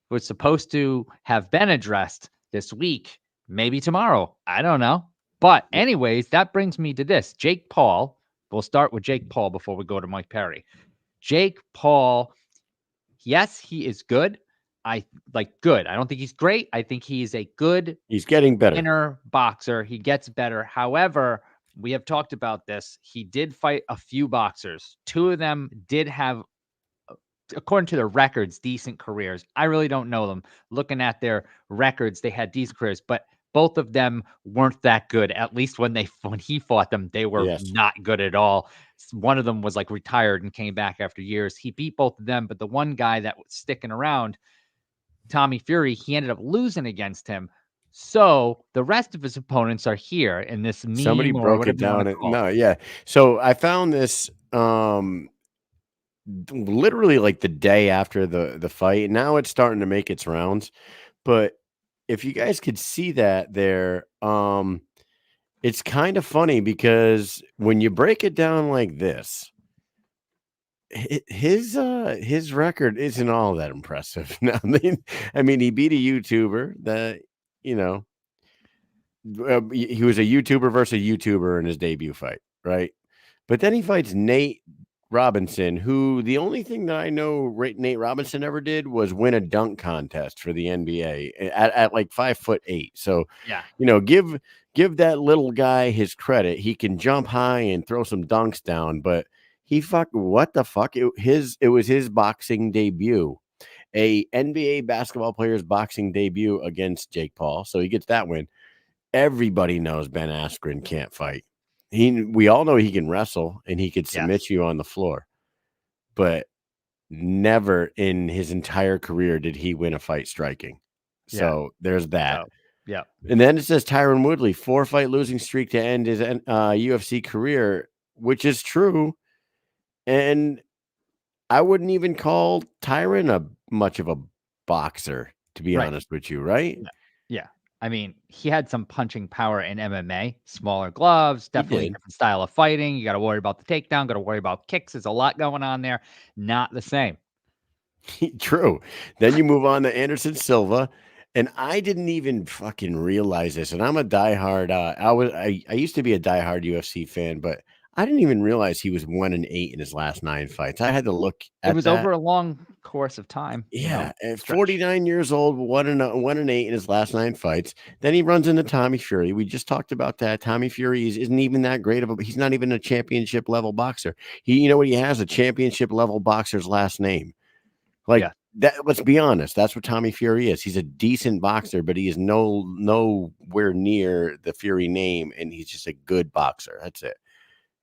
was supposed to have been addressed this week, maybe tomorrow. I don't know. But anyways, that brings me to this. Jake Paul. We'll start with Jake Paul before we go to Mike Perry. Jake Paul, yes, he is good. Good. I don't think he's great. I think he is a good. He's getting better. Inner boxer. He gets better. However, we have talked about this. He did fight a few boxers. Two of them did have, according to their records, decent careers. I really don't know them. Looking at their records, they had decent careers, but both of them weren't that good. At least when he fought them, they were not good at all. One of them was like retired and came back after years. He beat both of them, but the one guy that was sticking around, Tommy Fury, he ended up losing against him. So the rest of his opponents are here in this meme. Somebody broke it down. So I found this literally like the day after the fight. Now it's starting to make its rounds. But if you guys could see that there, it's kind of funny because when you break it down like this, his record isn't all that impressive. I mean, he beat a YouTuber that, he was a YouTuber versus a YouTuber in his debut fight, right? But then he fights Nate Robinson, who the only thing that I know Nate Robinson ever did was win a dunk contest for the NBA at like 5'8". So, give that little guy his credit. He can jump high and throw some dunks down, but what the fuck? It was his boxing debut, a NBA basketball player's boxing debut against Jake Paul. So he gets that win. Everybody knows Ben Askren can't fight. We all know he can wrestle and he could submit you on the floor, but never in his entire career did he win a fight striking. So there's that. Yeah. And then it says Tyron Woodley, 4-fight losing streak to end his UFC career, which is true. And I wouldn't even call Tyron much of a boxer, to be honest with you, right? Yeah. I mean, he had some punching power in MMA, smaller gloves, definitely a different style of fighting. You got to worry about the takedown, got to worry about kicks. There's a lot going on there. Not the same. True. Then you move on to Anderson Silva. And I didn't even fucking realize this. And I'm a diehard. I used to be a diehard UFC fan, but I didn't even realize he was 1-8 in his last 9 fights. I had to look at It was that. over a long course of time. Yeah, at stretch. 49 years old, 1-8 in his last 9 fights. Then he runs into Tommy Fury. We just talked about that. Tommy Fury isn't even that great of a. He's not even a championship level boxer. You know what he has? A championship level boxer's last name. Like Yeah. that. Let's be honest. That's what Tommy Fury is. He's a decent boxer, but he is nowhere near the Fury name, and he's just a good boxer. That's it.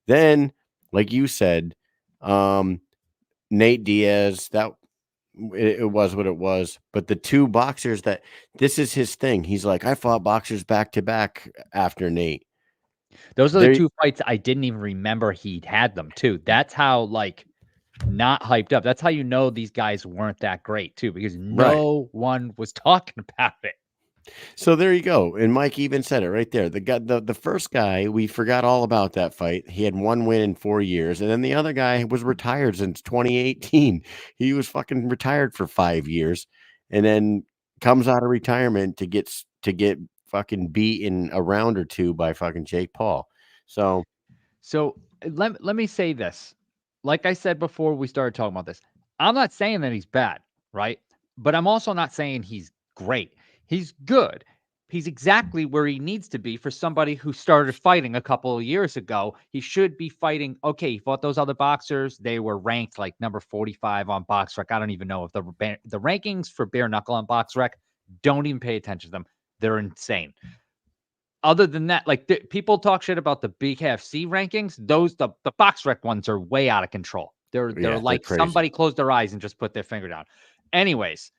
Then, like you said, Nate Diaz, it was what it was. But the two boxers this is his thing. He's like, I fought boxers back to back after Nate. Those are the 2 fights I didn't even remember he'd had them too. That's how not hyped up. That's how you know these guys weren't that great too, because no one was talking about it. So there you go. And Mike even said it right there. The first guy, we forgot all about that fight. He had 1 win in 4 years. And then the other guy was retired since 2018. He was fucking retired for 5 years and then comes out of retirement to get fucking beat in a round or 2 by fucking Jake Paul. So let me say this. Like I said before we started talking about this, I'm not saying that he's bad, right? But I'm also not saying he's great. He's good. He's exactly where he needs to be for somebody who started fighting a couple of years ago. He should be fighting. Okay, he fought those other boxers. They were ranked like number 45 on BoxRec. I don't even know if the rankings for bare knuckle on BoxRec, don't even pay attention to them. They're insane. Other than that, people talk shit about the BKFC rankings. The BoxRec ones are way out of control. They're like crazy. Somebody closed their eyes and just put their finger down. Anyways,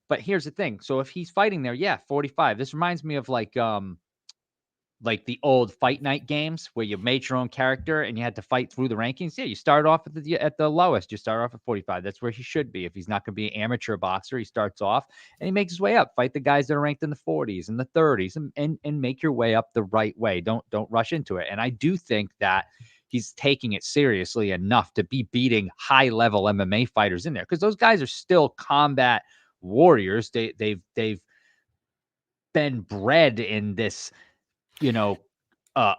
but here's the thing. So if he's fighting there, 45. This reminds me of like the old Fight Night games where you made your own character and you had to fight through the rankings. Yeah, you start off at the lowest. You start off at 45. That's where he should be. If he's not going to be an amateur boxer, he starts off and he makes his way up. Fight the guys that are ranked in the 40s and the 30s and make your way up the right way. Don't rush into it. And I do think that he's taking it seriously enough to be beating high-level MMA fighters in there, because those guys are still combat warriors. They've been bred in this,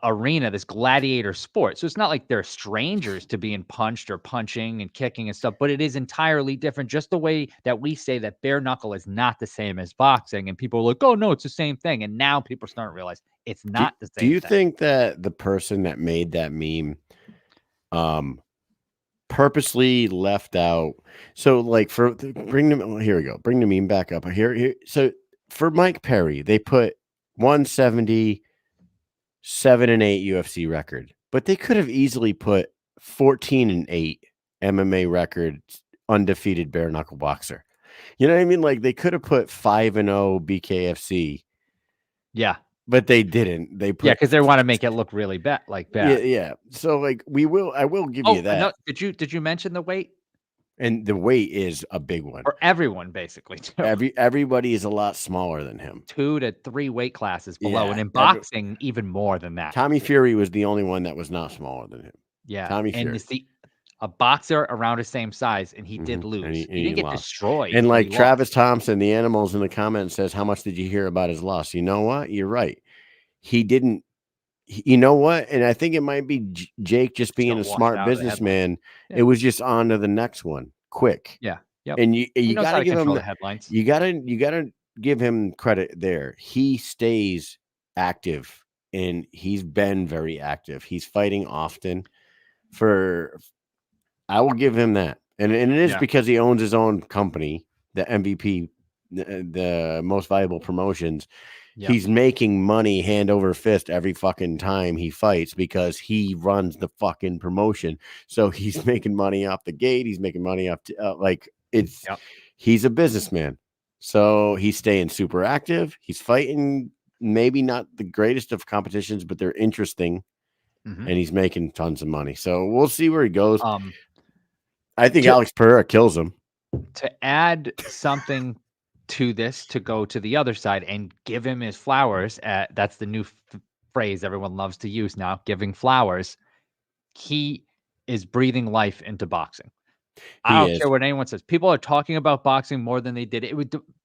arena, this gladiator sport. So it's not like they're strangers to being punched or punching and kicking and stuff, but it is entirely different. Just the way that we say that bare knuckle is not the same as boxing, and people are like, oh no, it's the same thing. And now people are starting to realize it's not the same. Do you think that the person that made that meme purposely left out? So like bring the meme back up here. So for Mike Perry, they put 170, 7-8 UFC record, but they could have easily put 14-8 MMA record, undefeated bare knuckle boxer. You know what I mean? Like they could have put 5-0 BKFC. Yeah. But they didn't. They put, because they want to make it look really bad. Yeah. So like I will give you that. No, did you mention the weight? And the weight is a big one for everyone, basically. Too. Everybody is a lot smaller than him. 2 to 3 weight classes below, and in boxing, even more than that. Tommy Fury was the only one that was not smaller than him. Yeah, Tommy Fury. And a boxer around his same size, and he did lose. And he didn't get destroyed. And like Travis Thompson, the Animals in the comments says, how much did you hear about his loss? You know what? You're right. He didn't. You know what? And I think it might be Jake just being a smart businessman. Yeah. It was just on to the next one quick. Yeah. Yep. And you got to give him the headlines. You got to give him credit there. He stays active, and he's been very active. He's fighting often. I will give him that. And it is because he owns his own company, the MVP, the Most Valuable Promotions. Yep. He's making money hand over fist every fucking time he fights because he runs the fucking promotion. So he's making money off the gate. He's making money off he's a businessman. So he's staying super active. He's fighting maybe not the greatest of competitions, but they're interesting. Mm-hmm. And he's making tons of money. So we'll see where he goes. I think Alex Pereira kills him. To add something to this, to go to the other side and give him his flowers. That's the new phrase everyone loves to use now, giving flowers. He is breathing life into boxing. I don't care what anyone says. People are talking about boxing more than they did.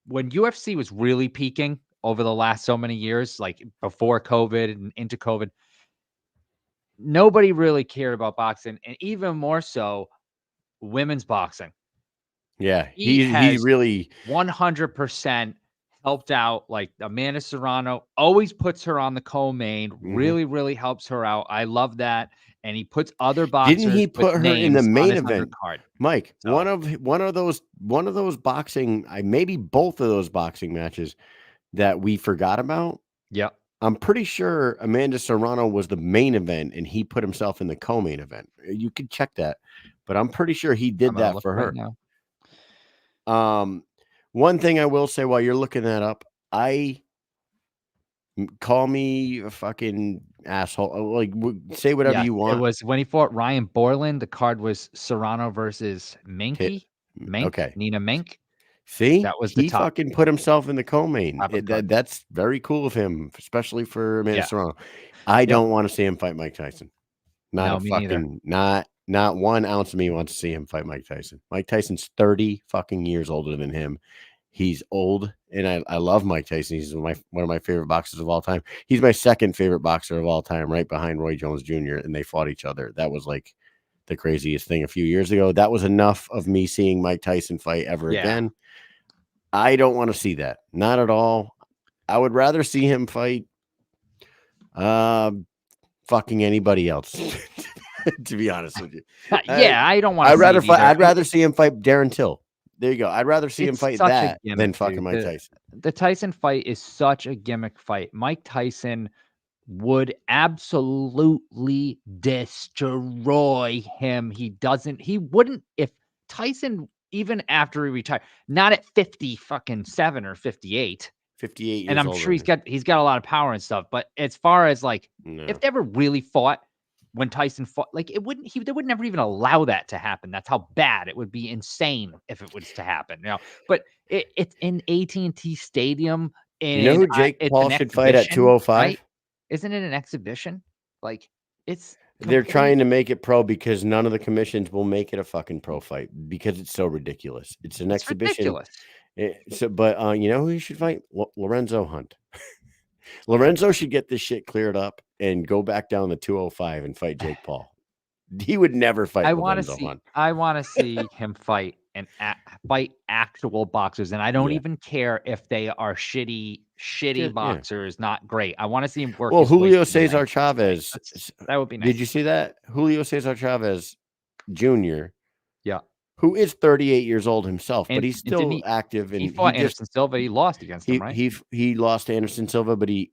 When UFC was really peaking over the last so many years, like before COVID and into COVID, nobody really cared about boxing, and even more so women's boxing. Yeah, He he has really 100% helped out. Like Amanda Serrano always puts her on the co-main, really, really helps her out. I love that. And he puts other didn't boxers he with put her in the names on main his event? undercard. Mike, So- one of those boxing, maybe both of those boxing matches that we forgot about. Yep. I'm pretty sure Amanda Serrano was the main event and he put himself in the co-main event. You could check that, but I'm pretty sure he did I'm gonna that look for right her. now. One thing I will say while you're looking that up, call me a fucking asshole. Like, say whatever Yes, you want. it was when he fought Ryan Borland. The card was Serrano versus Minky. Okay. Nina Mink. See, That was the he top. fucking put himself in the co-main. Top of the card. That's very cool of him, especially for Amanda Yeah. Serrano. I don't want to see him fight Mike Tyson. Not No, a me neither. fucking not 1 ounce of me wants to see him fight Mike Tyson. Mike Tyson's 30 fucking years older than him. He's old, and I love Mike Tyson. He's one of my favorite boxers of all time. He's my second favorite boxer of all time, right behind Roy Jones Jr., and they fought each other. That was like the craziest thing a few years ago. That was enough of me seeing Mike Tyson fight ever again. I don't want to see that. Not at all. I would rather see him fight fucking anybody else. To be honest with you. I don't want to. I'd rather see him fight Darren Till. There you go. I'd rather see him fight such a that gimmick, than fucking dude. Mike Tyson. The Tyson fight is such a gimmick fight. Mike Tyson would absolutely destroy him. He wouldn't, if Tyson, even after he retired, not at 57 or 58. 58 years and I'm older sure he's got a lot of power and stuff. But as far as like, if they ever really fought when Tyson fought, like they would never even allow that to happen. That's how bad it would be. Insane if it was to happen. But it's in AT&T Stadium. You know who Jake Paul should fight at 205? Right? Isn't it an exhibition? Like they're trying to make it pro because none of the commissions will make it a fucking pro fight because it's so ridiculous. It's an exhibition. Ridiculous. But you know who you should fight? Lorenzo Hunt. Lorenzo should get this shit cleared up and go back down to 205 and fight Jake Paul. He would never fight Lorenzo Hunt. I want to see him fight fight actual boxers, and I don't even care if they are shitty boxers, not great. I want to see him work. Well, Julio Cesar Chavez. That would be nice. Did you see that? Julio Cesar Chavez Jr. Yeah. Who is 38 years old himself, but he's still active. And he fought Anderson Silva. He lost against him, right? He lost to Anderson Silva, but he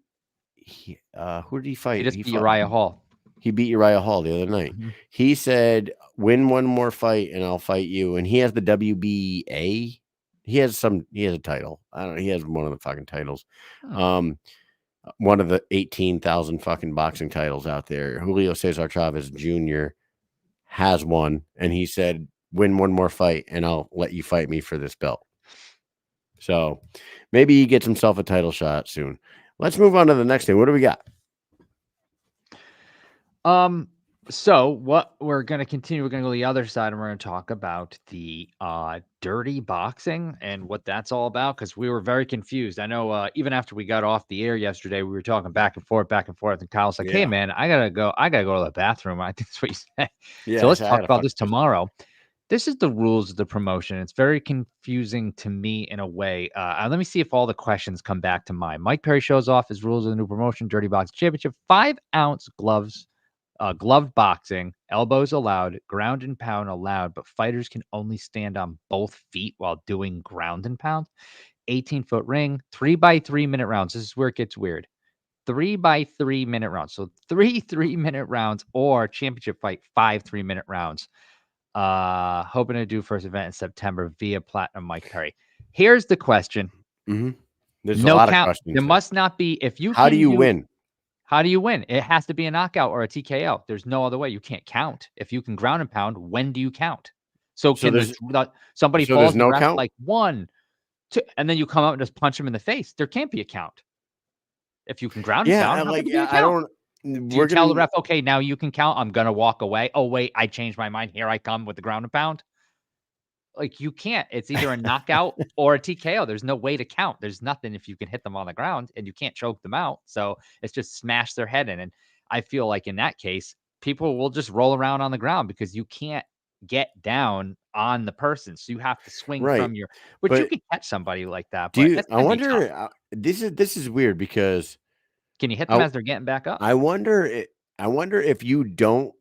who did he fight? He just beat Uriah Hall. He beat Uriah Hall the other night. Mm-hmm. He said, "Win one more fight, and I'll fight you." And he has the WBA. He has a title. I don't know. He has one of the fucking titles. One of the 18,000 fucking boxing titles out there. Julio Cesar Chavez Jr. has one, and he said, "Win one more fight, and I'll let you fight me for this belt." So maybe he gets himself a title shot soon. Let's move on to the next thing. What do we got? So what we're going to continue, we're going to go to the other side, and we're going to talk about the dirty boxing and what that's all about, because we were very confused. I know even after we got off the air yesterday, we were talking back and forth, and Kyle's like, "Hey man, I gotta go to the bathroom." I think that's what you said. Yeah, so let's talk about this tomorrow. This is the rules of the promotion. It's very confusing to me in a way. Let me see if all the questions come back to mind. Mike Perry shows off his rules of the new promotion, Dirty Boxing Championship, 5-ounce gloves. Glove boxing, elbows allowed, ground and pound allowed, but fighters can only stand on both feet while doing ground and pound. 18-foot ring, 3x3 minute rounds. This is where it gets weird. 3x3 minute rounds. So 3 3-minute rounds, or championship fight, 5 3-minute rounds. Hoping to do first event in September via Platinum Mike Perry. Here's the question. Mm-hmm. There's a lot of questions. There must not be. If you how do you win? How do you win? It has to be a knockout or a TKO. There's no other way. You can't count. If you can ground and pound, when do you count? So can somebody falls no count? Like 1, 2, and then you come out and just punch him in the face? There can't be a count. If you can ground and pound, I don't. Do you tell the ref, okay, now you can count. I'm gonna walk away. Oh wait, I changed my mind. Here I come with the ground and pound. Like, you can't. It's either a knockout or a TKO. There's no way to count. There's nothing if you can hit them on the ground, and you can't choke them out. So it's just smash their head in. And I feel like in that case, people will just roll around on the ground because you can't get down on the person. So you have to swing Right. from your, which you But can catch somebody like that. do But you? it's I gonna be tough. wonder. This is weird because Can you hit them I as they're getting back up? I wonder. I wonder if you don't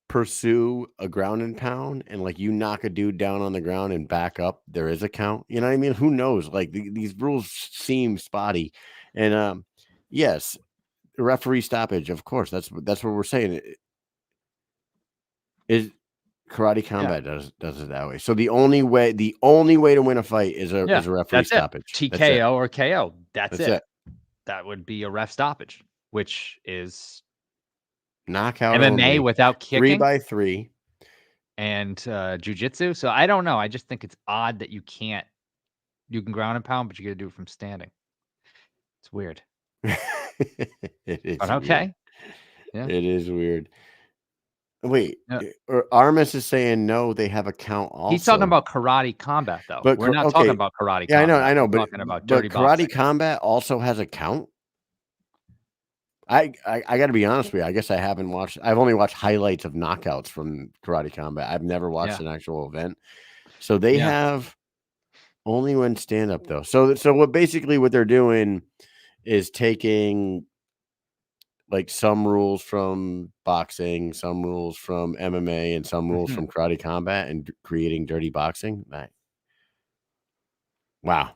pursue a ground and pound and like you knock a dude down on the ground and back up, there is a count. You know what I mean? Who knows? Like these rules seem spotty, and yes, referee stoppage. Of course, that's what we're saying. Is karate combat does it that way? So the only way to win a fight is a referee That's it. stoppage. That's it. TKO or KO. That's That's it. it. That would be a ref stoppage, which is Knockout MMA only, without 3x3. and jujitsu. So I don't know. I just think it's odd that you can ground and pound, but you got to do it from standing. It's weird. It is But okay. weird. Yeah. It is weird. Wait, Yeah. Armis is saying no, they have a count also. He's talking about karate combat, though. But We're not okay. talking about karate Yeah, combat. I know, We're but talking about dirty karate boxing. combat also has a count. I got to be honest with you. I guess I haven't watched. I've only watched highlights of knockouts from karate combat. I've never watched an actual event. So they have only one stand up though. So what they're doing is taking like some rules from boxing, some rules from MMA, and some rules from karate combat, and creating dirty boxing. Wow,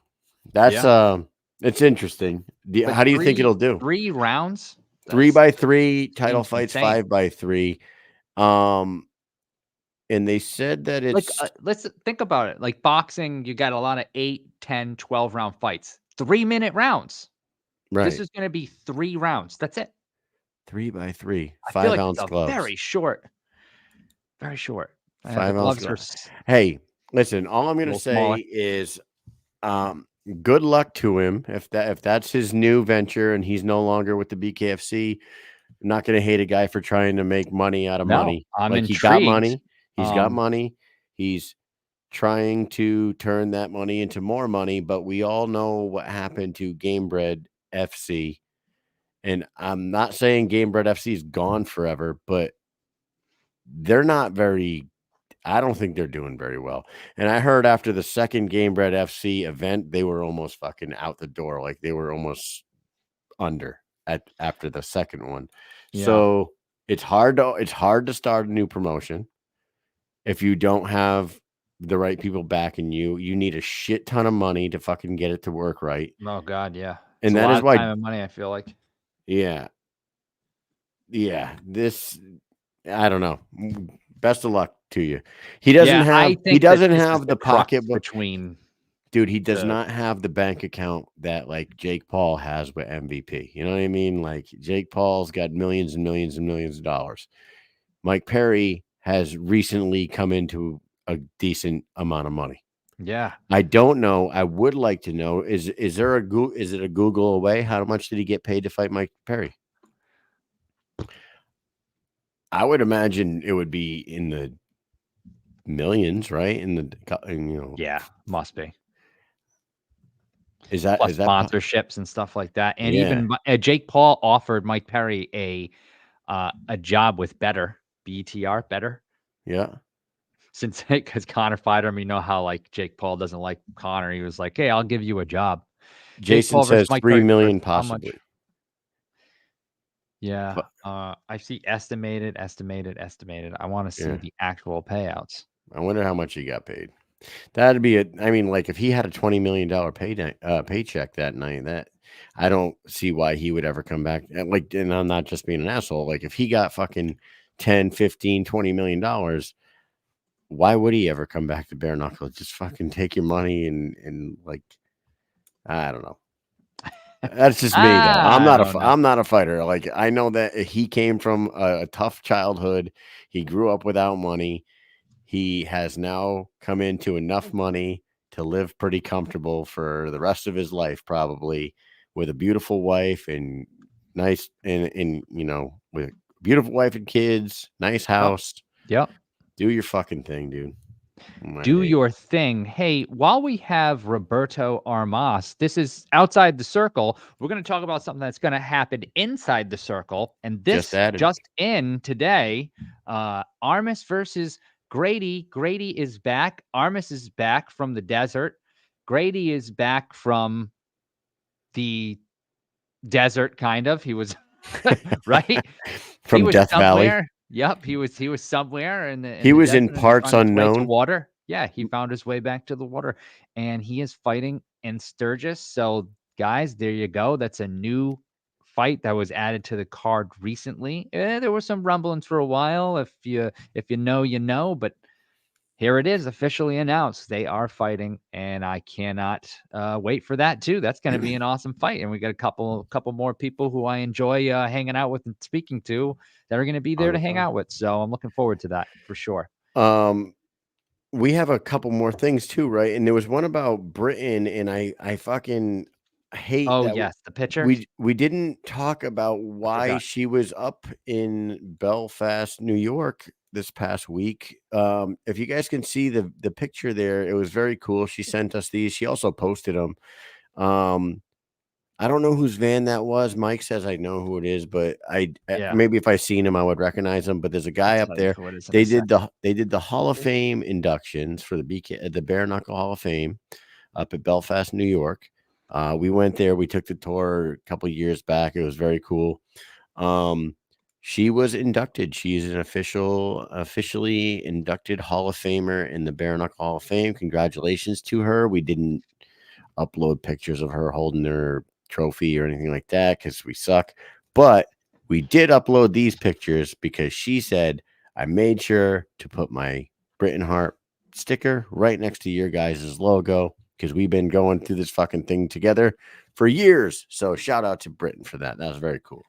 that's it's interesting. How do you think it'll do? 3 rounds, 3x3 title seems fights, insane. 5x3. And they said that it's like let's think about it. Like boxing, you got a lot of 8, 10, 12 round fights, 3-minute rounds. right. This is going to be 3 rounds. That's it. 3x3, I feel like 5-ounce it's a gloves. very short. Very short. And the 5-ounce gloves are gloves. Hey, listen, all I'm going to little say smaller. is good luck to him if that's his new venture and he's no longer with the BKFC. I'm not going to hate a guy for trying to make money out of money. I'm like intrigued. he got money. He's got money. He's trying to turn that money into more money, but we all know what happened to Gamebred FC. And I'm not saying Gamebred FC is gone forever, but they're not very, I don't think they're doing very well. And I heard after the second Gamebred FC event, they were almost fucking out the door. Like they were almost under after the second one. Yeah. So it's hard to start a new promotion if you don't have the right people backing you. You need a shit ton of money to fucking get it to work right. Oh God, yeah. And It's a that lot is of why time and money, I feel like. Yeah. This, I don't know. Best of luck to you. He doesn't have the pocketbook between. Dude, he does not have the bank account that like Jake Paul has with MVP. You know what I mean? Like Jake Paul's got millions and millions and millions of dollars. Mike Perry has recently come into a decent amount of money. Yeah. I don't know. I would like to know, is it a Google away? How much did he get paid to fight Mike Perry? I would imagine it would be in the millions, right? Yeah, must be. Is that sponsorships and stuff like that? And even Jake Paul offered Mike Perry a job with BTR Better. Yeah. Since because Connor fired him, you know how like Jake Paul doesn't like Connor. He was like, "Hey, I'll give you a job." Jason says 3 million possibly. Yeah, I see estimated. I want to see the actual payouts. I wonder how much he got paid. That'd be like if he had a $20 million paycheck that night, that I don't see why he would ever come back. Like, and I'm not just being an asshole. Like if he got fucking 10, 15, $20 million, why would he ever come back to bare knuckle? Just fucking take your money and like, I don't know. That's just me though. I'm not a fighter. Like I know that he came from a tough childhood. He grew up without money. He has now come into enough money to live pretty comfortable for the rest of his life, probably with a beautiful wife and nice and with a beautiful wife and kids, nice house. Yep. Do your fucking thing, dude. Do Right. your thing. Hey, while we have Roberto Armas, this is outside the circle. We're going to talk about something that's going to happen inside the circle. And Just this added. just in today, Armas versus Grady. Grady is back. Armas is back from the desert. Grady is back from the desert, kind of. He was right. From He was Death Valley. somewhere. Yep, he was somewhere in He the was in desert, and he parts found his way to unknown. water. Yeah, he found his way back to the water, and he is fighting in Sturgis. So, guys, there you go. That's a new fight that was added to the card recently. There were some rumblings for a while. If you know, you know, but here it is officially announced. They are fighting, and I cannot wait for that too. That's going to be an awesome fight, and we got a couple more people who I enjoy hanging out with and speaking to that are going to be there to hang out with. So I'm looking forward to that for sure. We have a couple more things too, right? And there was one about Britain, and I fucking hate Oh that yes, the picture. we didn't talk about why forgot. she was up in Belfast, New York this past week. If you guys can see the picture there, it was very cool. She sent us these. She also posted them. I don't know whose van that was. Mike says I know who it is, but Yeah. maybe if I seen him, I would recognize him. But there's a guy up Tell you there. who it is in a They second. did the Hall of Fame inductions for the Bare Knuckle Hall of Fame up at Belfast, New York. We went there. We took the tour a couple years back. It was very cool. She was inducted. She's an officially inducted Hall of Famer in the Bare Knuckle Hall of Fame. Congratulations to her. We didn't upload pictures of her holding her trophy or anything like that because we suck. But we did upload these pictures because she said, I made sure to put my Britain Hart sticker right next to your guys' logo because we've been going through this fucking thing together for years. So shout out to Britain for that. That was very cool.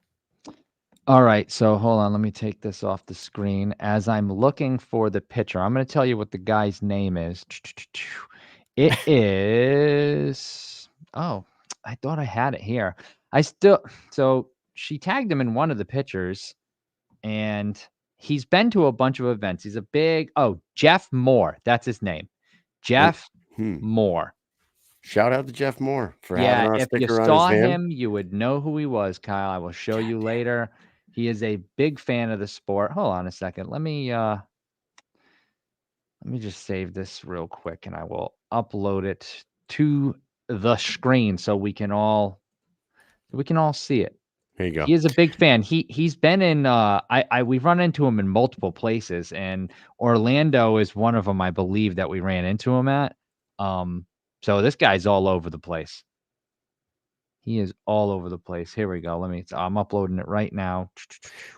All right, so hold on. Let me take this off the screen. As I'm looking for the picture, I'm going to tell you what the guy's name is. It is. Oh, I thought I had it here. So she tagged him in one of the pictures, and he's been to a bunch of events. He's a big. Oh, Jeff Moore. That's his name. Jeff Moore. Shout out to Jeff Moore for having Yeah, our if you sticker on his saw van. him, you would know who he was, Kyle. I will show you later. He is a big fan of the sport. Hold on a second. Let me just save this real quick, and I will upload it to the screen so we can all see it. Here you go. He is a big fan. He's been in we've run into him in multiple places, and Orlando is one of them, I believe, that we ran into him at. So this guy's all over the place. He is all over the place. Here we go. I'm uploading it right now.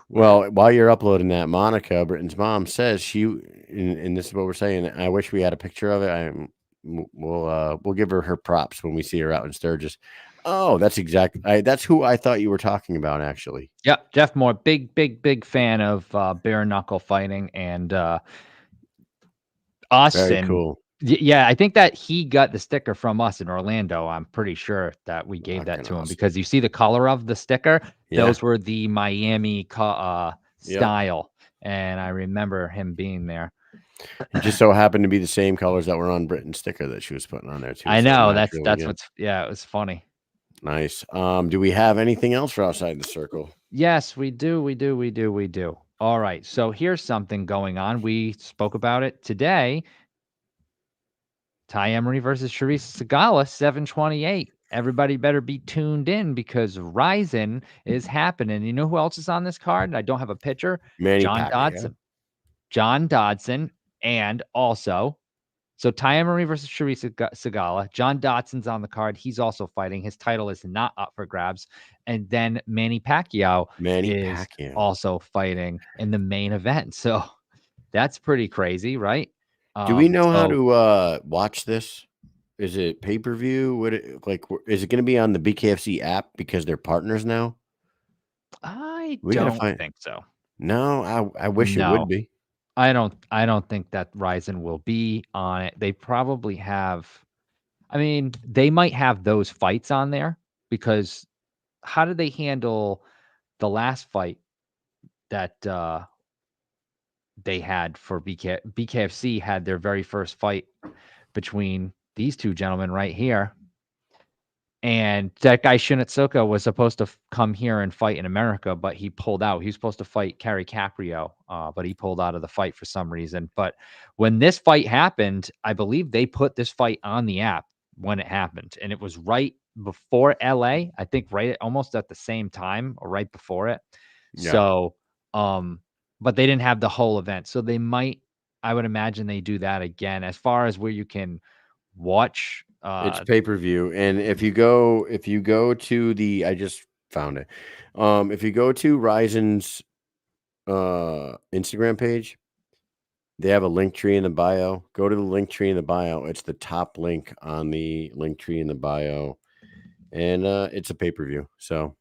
Well, while you're uploading that, Monica, Britain's mom, says and this is what we're saying. I wish we had a picture of it. We'll give her props when we see her out in Sturgis. Oh, that's that's who I thought you were talking about, actually. Yep, Jeff Moore, big fan of bare knuckle fighting and us. Very and cool. Yeah, I think that he got the sticker from us in Orlando. I'm pretty sure that we gave that Fucking to him awesome. because you see the color of the sticker. Yeah. Those were the Miami style, and I remember him being there. It just so happened to be the same colors that were on Britain's sticker that she was putting on there too. I So know that's really good. it was funny. Nice. Do we have anything else for outside the circle? Yes, we do. All right. So here's something going on. We spoke about it today. Ty Emery versus Charisse Sagala, 728. Everybody better be tuned in because Ryzen is happening. You know who else is on this card? I don't have a picture. John Dodson. John Dodson. And also, so Ty Emery versus Charisse Sagala. John Dodson's on the card. He's also fighting. His title is not up for grabs. And then Manny Pacquiao is also fighting in the main event. So that's pretty crazy, right? Do we know how to watch this? Is it pay-per-view? Is it going to be on the BKFC app because they're partners now? I don't think so. No, I wish it would be. I don't think that Ryzen will be on it. They probably have. I mean, they might have those fights on there because how did they handle the last fight that they had for BKFC had their very first fight between these two gentlemen right here. And that guy Shinatsuka was supposed to come here and fight in America, but he pulled out. He was supposed to fight Kerry Caprio, but he pulled out of the fight for some reason. But when this fight happened, I believe they put this fight on the app when it happened, and it was right before LA. I think right almost at the same time or right before it. Yeah. So, but they didn't have the whole event, so they might. I would imagine they do that again. As far as where you can watch. It's pay-per-view, and if you go to the, I just found it. If you go to Ryzen's Instagram page, they have a link tree in the bio. Go to the link tree in the bio. It's the top link on the link tree in the bio, and it's a pay-per-view. So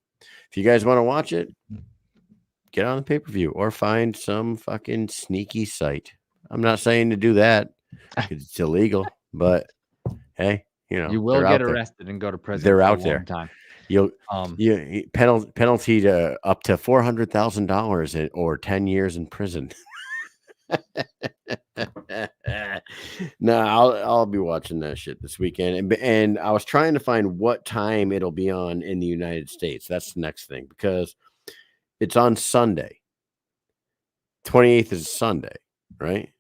if you guys want to watch it, get on the pay-per-view or find some fucking sneaky site. I'm not saying to do that because it's illegal, but hey. You will get arrested and go to prison. They're for out a there. long time. You penalty to up to $400,000 or 10 years in prison. No, I'll be watching that shit this weekend, and I was trying to find what time it'll be on in the United States. That's the next thing because it's on Sunday. 28th is Sunday, right?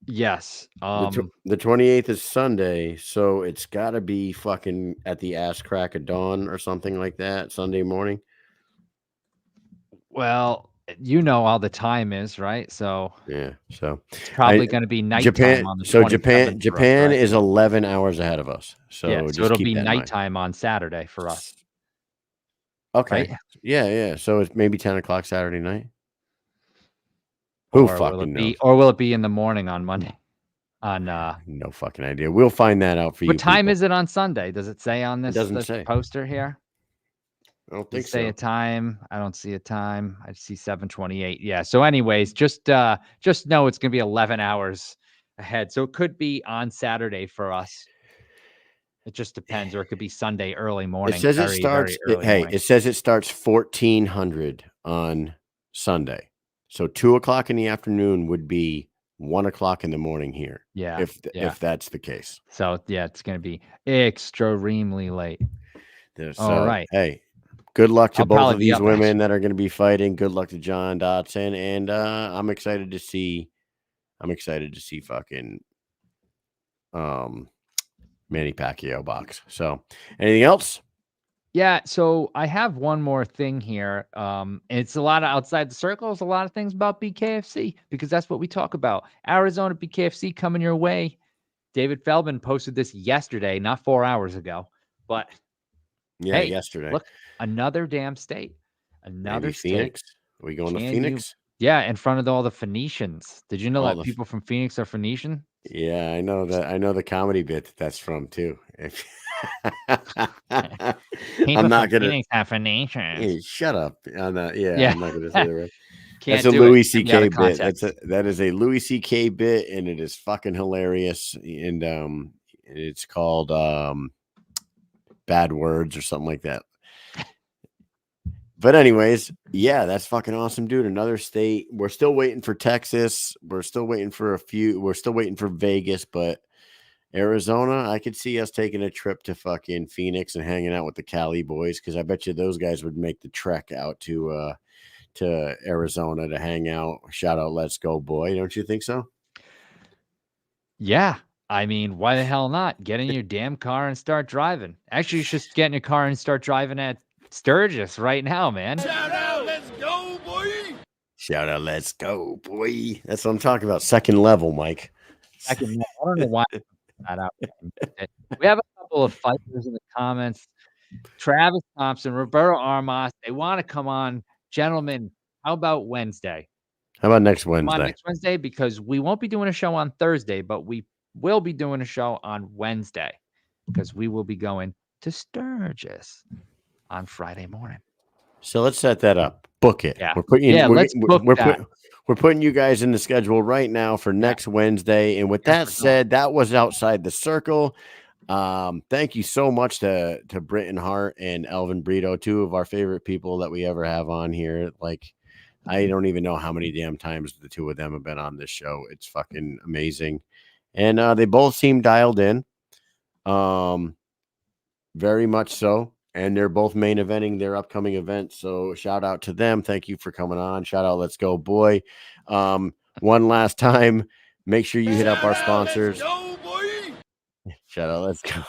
Yes. The 28th is Sunday, so it's got to be fucking at the ass crack of dawn or something like that, Sunday morning. Well, you know how the time is, right? So yeah, so it's probably going to be nighttime Japan. on the So 27th Japan right? is 11 hours ahead of us. So yeah, just so it'll keep be that in mind. nighttime on Saturday for us. Okay. Right? Yeah. So it's maybe 10 o'clock Saturday night. Who fucking knows? Or will it be in the morning on Monday? On no fucking idea. We'll find that out for you. What time people. is it on Sunday? Does it say on this say. poster here? I don't Does think it say so. a time? I don't see a time. I see 7:28. Yeah. So, anyways, just know it's gonna be 11 hours ahead. So it could be on Saturday for us. It just depends, or it could be Sunday early morning. It says very, it starts. very early morning. It says it starts 1400 on Sunday. So 2 o'clock in the afternoon would be 1 o'clock in the morning here. Yeah. If that's the case. So yeah, it's gonna be extremely late. All right. Hey, good luck to I'll both probably of be these up, women actually. that are going to be fighting. Good luck to John Dotson, and I'm excited to see. Fucking Manny Pacquiao box. So, anything else? Yeah, so I have one more thing here. It's a lot of outside the circles, a lot of things about BKFC because that's what we talk about. Arizona BKFC coming your way. David Feldman posted this yesterday, not 4 hours ago, but yeah, hey, yesterday. Look, another damn state, another Maybe state. Phoenix. Are we going to Phoenix? Yeah, in front of all the Phoenicians. Did you know All that people from Phoenix are Phoenician? Yeah, I know that. I know the comedy bit that's from too. I'm not gonna. Phoenix have Phoenicians. Hey, shut up. I'm not Yeah. gonna say the right. Can't That's a do Louis it. C.K. bit. Context. That is a Louis C.K. bit, and it is fucking hilarious. And it's called Bad Words or something like that. But anyways, yeah, that's fucking awesome, dude. Another state. We're still waiting for Texas. We're still waiting for a few. We're still waiting for Vegas, but Arizona, I could see us taking a trip to fucking Phoenix and hanging out with the Cali boys because I bet you those guys would make the trek out to Arizona to hang out. Shout out, let's go, boy. Don't you think so? Yeah. I mean, why the hell not? Get in your damn car and start driving. Actually, you should get in your car and start driving at Sturgis right now, man. Shout out, let's go, boy. Shout out, let's go, boy. That's what I'm talking about. Second level, Mike. I don't know why I put that out. We have a couple of fighters in the comments. Travis Thompson, Roberto Armas, they want to come on. Gentlemen, how about Wednesday? How about next Wednesday? Come on next Wednesday because we won't be doing a show on Thursday, but we will be doing a show on Wednesday because we will be going to Sturgis on Friday morning. So let's set that up. Book it. Yeah. We're putting let's book that. We're putting you guys in the schedule right now for next Wednesday. And with that said, that was Outside the Circle. Thank you so much to Britain Hart and Elvin Brito, two of our favorite people that we ever have on here. Like, I don't even know how many damn times the two of them have been on this show. It's fucking amazing. And they both seem dialed in. Very much so. And they're both main eventing their upcoming event. So shout out to them. Thank you for coming on. Shout out, Let's Go Boy. One last time, make sure you hit up our sponsors. Let's go, boy. Shout out, Let's Go.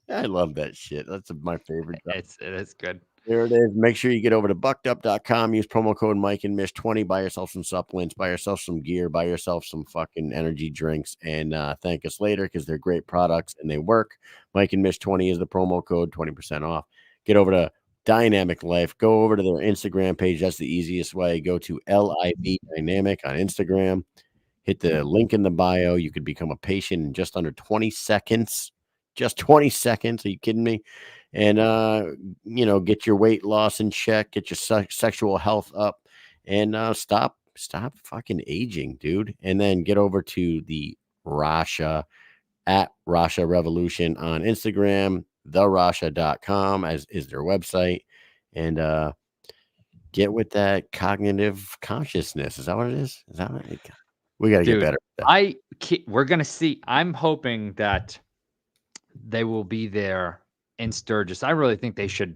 I love that shit. That's my favorite. It is good. There it is. Make sure you get over to buckedup.com. Use promo code Mike and Mish 20. Buy yourself some supplements. Buy yourself some gear. Buy yourself some fucking energy drinks. And thank us later because they're great products and they work. Mike and Mish 20 is the promo code, 20% off. Get over to Dynamic Life. Go over to their Instagram page. That's the easiest way. Go to LIV Dynamic on Instagram. Hit the link in the bio. You could become a patient in just under 20 seconds. Just 20 seconds. Are you kidding me? And, get your weight loss in check, get your sexual health up, and stop fucking aging, dude. And then get over to the Rasha at Rasha Revolution on Instagram, therasha.com is their website. And get with that cognitive consciousness. Is that what it is? Is that what it is? We got to get better at that. We're going to see. I'm hoping that they will be there in Sturgis. I really think they should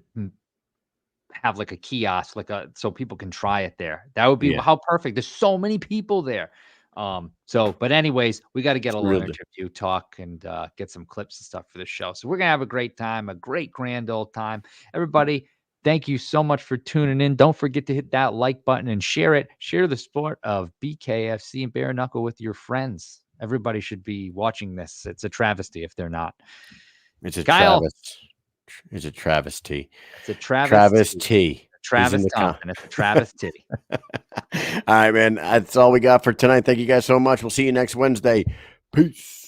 have like a kiosk, so people can try it there. That would be how perfect. There's so many people there. But anyways, we got to get a little interview talk and get some clips and stuff for the show. So we're going to have a great time, a great grand old time. Everybody, thank you so much for tuning in. Don't forget to hit that like button and share it. Share the sport of BKFC and bare knuckle with your friends. Everybody should be watching this. It's a travesty if they're not. It's a Kyle. It's a travesty. It's a travesty. Travis Thompson. It's a travesty. All right, man. That's all we got for tonight. Thank you guys so much. We'll see you next Wednesday. Peace.